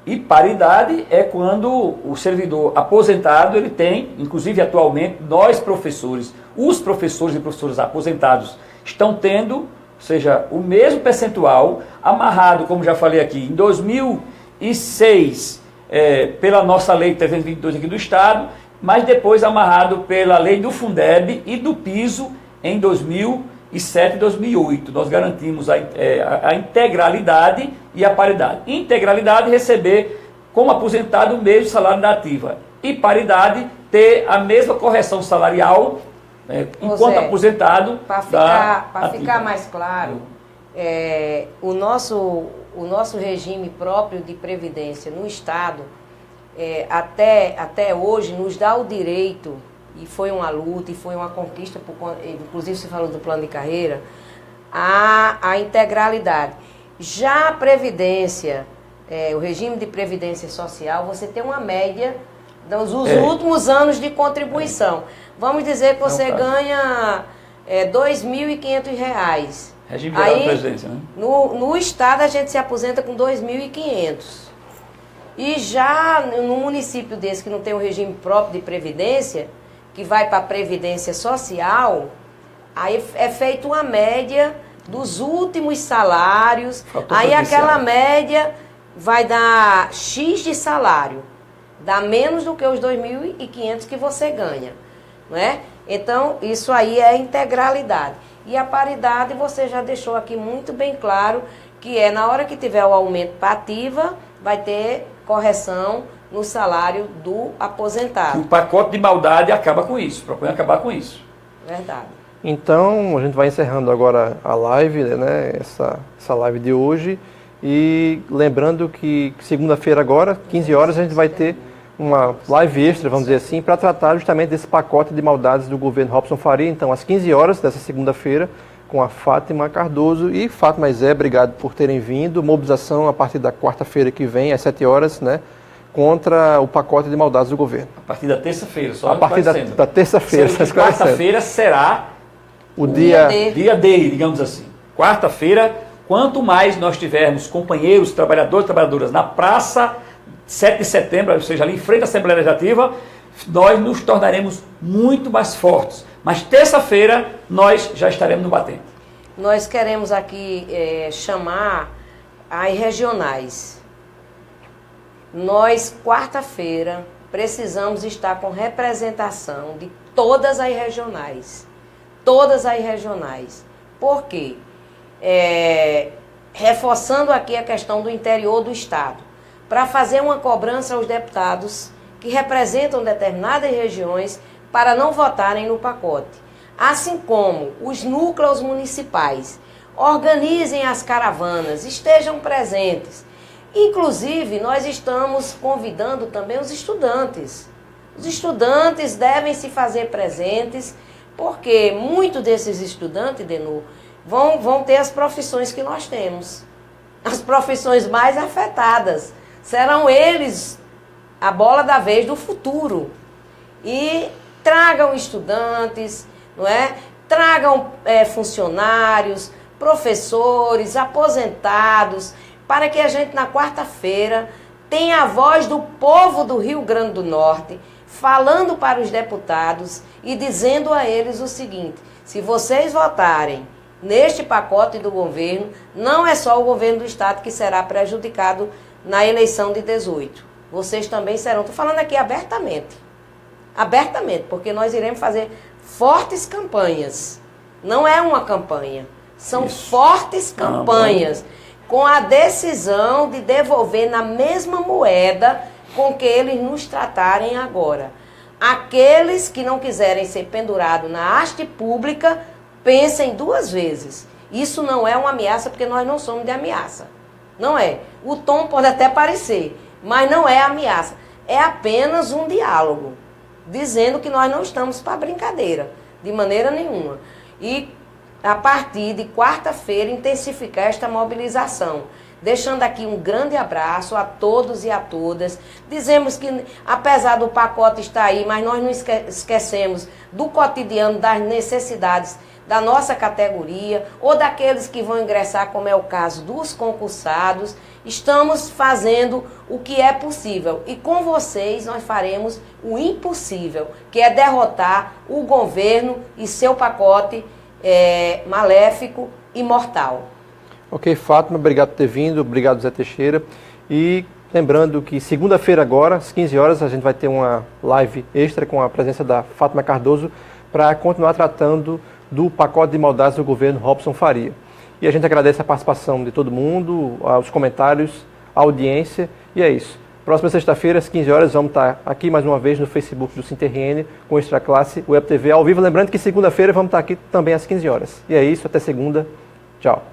E paridade é quando o servidor aposentado, ele tem, inclusive atualmente, nós professores, os professores e professoras aposentados estão tendo, ou seja, o mesmo percentual amarrado, como já falei aqui, em 2006, pela nossa lei 322 aqui do Estado, mas depois amarrado pela lei do Fundeb e do piso em 2007 e 2008. Nós garantimos a integralidade e a paridade. Integralidade, receber como aposentado o mesmo salário da ativa. E paridade, ter a mesma correção salarial enquanto aposentado. Para ficar mais claro, o nosso regime próprio de previdência no Estado, até hoje, nos dá o direito, e foi uma luta, e foi uma conquista, inclusive você falou do plano de carreira, a integralidade. Já a Previdência, o regime de Previdência Social, você tem uma média dos últimos anos de contribuição. Vamos dizer que você ganha R$ 2.500. Regime geral de Previdência, né? No Estado a gente se aposenta com R$ 2.500. E já no município desse que não tem um regime próprio de Previdência, que vai para a Previdência Social, aí é feita uma média dos últimos salários, aí aquela média vai dar X de salário, dá menos do que os 2.500 que você ganha, não é? Então, isso aí é integralidade. E a paridade, você já deixou aqui muito bem claro, que na hora que tiver o aumento para ativa, vai ter correção no salário do aposentado. E o pacote de maldade acaba com isso, propõe acabar com isso. Verdade. Então, a gente vai encerrando agora a live, né, essa live de hoje, e lembrando que segunda-feira agora, 15 horas, a gente vai ter uma live extra, vamos dizer assim, para tratar justamente desse pacote de maldades do governo Robson Faria. Então, às 15 horas dessa segunda-feira, com a Fátima Cardoso e Fátima e Zé, obrigado por terem vindo. Mobilização a partir da quarta-feira que vem, às 7 horas, né, contra o pacote de maldades do governo. A partir da terça-feira, só a partir da terça-feira. Quarta-feira será o dia D, digamos assim. Quarta-feira, quanto mais nós tivermos companheiros, trabalhadores e trabalhadoras na praça, 7 de setembro, ou seja, ali em frente à Assembleia Legislativa, nós nos tornaremos muito mais fortes. Mas terça-feira nós já estaremos no batente. Nós queremos aqui chamar as regionais. Nós, quarta-feira, precisamos estar com representação de todas as regionais. Todas as regionais. Por quê? Reforçando aqui a questão do interior do Estado, para fazer uma cobrança aos deputados que representam determinadas regiões para não votarem no pacote. Assim como os núcleos municipais organizem as caravanas, estejam presentes. Inclusive, nós estamos convidando também os estudantes. Os estudantes devem se fazer presentes, porque muitos desses estudantes, Denô, vão ter as profissões que nós temos. As profissões mais afetadas. Serão eles a bola da vez do futuro. E tragam estudantes, não é? Tragam funcionários, professores, aposentados, para que a gente na quarta-feira tenha a voz do povo do Rio Grande do Norte, falando para os deputados e dizendo a eles o seguinte: se vocês votarem neste pacote do governo, não é só o governo do Estado que será prejudicado na eleição de 18. Vocês também serão. Estou falando aqui abertamente. Abertamente, porque nós iremos fazer fortes campanhas. Não é uma campanha. São fortes campanhas. Com a decisão de devolver na mesma moeda com que eles nos tratarem agora. Aqueles que não quiserem ser pendurados na haste pública, pensem duas vezes. Isso não é uma ameaça, porque nós não somos de ameaça. Não é. O tom pode até parecer, mas não é ameaça. É apenas um diálogo, dizendo que nós não estamos para brincadeira, de maneira nenhuma. E, a partir de quarta-feira, intensificar esta mobilização. Deixando aqui um grande abraço a todos e a todas. Dizemos que, apesar do pacote estar aí, mas nós não esquecemos do cotidiano, das necessidades da nossa categoria, ou daqueles que vão ingressar, como é o caso dos concursados. Estamos fazendo o que é possível. E com vocês nós faremos o impossível, que é derrotar o governo e seu pacote maléfico e mortal. Ok, Fátima, obrigado por ter vindo, obrigado Zé Teixeira. E lembrando que segunda-feira agora, às 15 horas, a gente vai ter uma live extra com a presença da Fátima Cardoso para continuar tratando do pacote de maldades do governo Robson Faria. E a gente agradece a participação de todo mundo, os comentários, a audiência, e é isso. Próxima sexta-feira, às 15 horas, vamos estar aqui mais uma vez no Facebook do SinterRN com Extra Classe Web TV ao vivo. Lembrando que segunda-feira vamos estar aqui também às 15 horas. E é isso, até segunda. Tchau.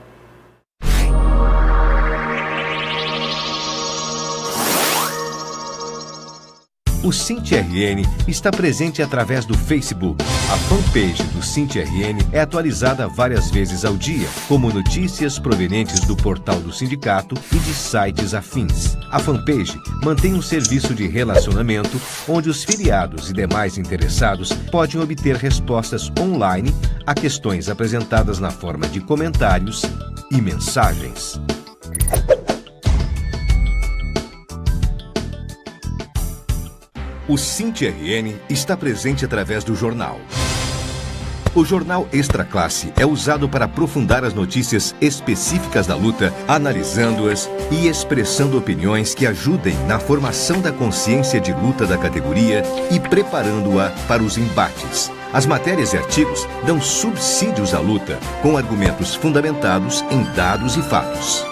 O SinterRN está presente através do Facebook. A fanpage do SinterRN é atualizada várias vezes ao dia, como notícias provenientes do portal do sindicato e de sites afins. A fanpage mantém um serviço de relacionamento onde os filiados e demais interessados podem obter respostas online a questões apresentadas na forma de comentários e mensagens. O SinterRN está presente através do jornal. O jornal Extra Classe é usado para aprofundar as notícias específicas da luta, analisando-as e expressando opiniões que ajudem na formação da consciência de luta da categoria e preparando-a para os embates. As matérias e artigos dão subsídios à luta, com argumentos fundamentados em dados e fatos.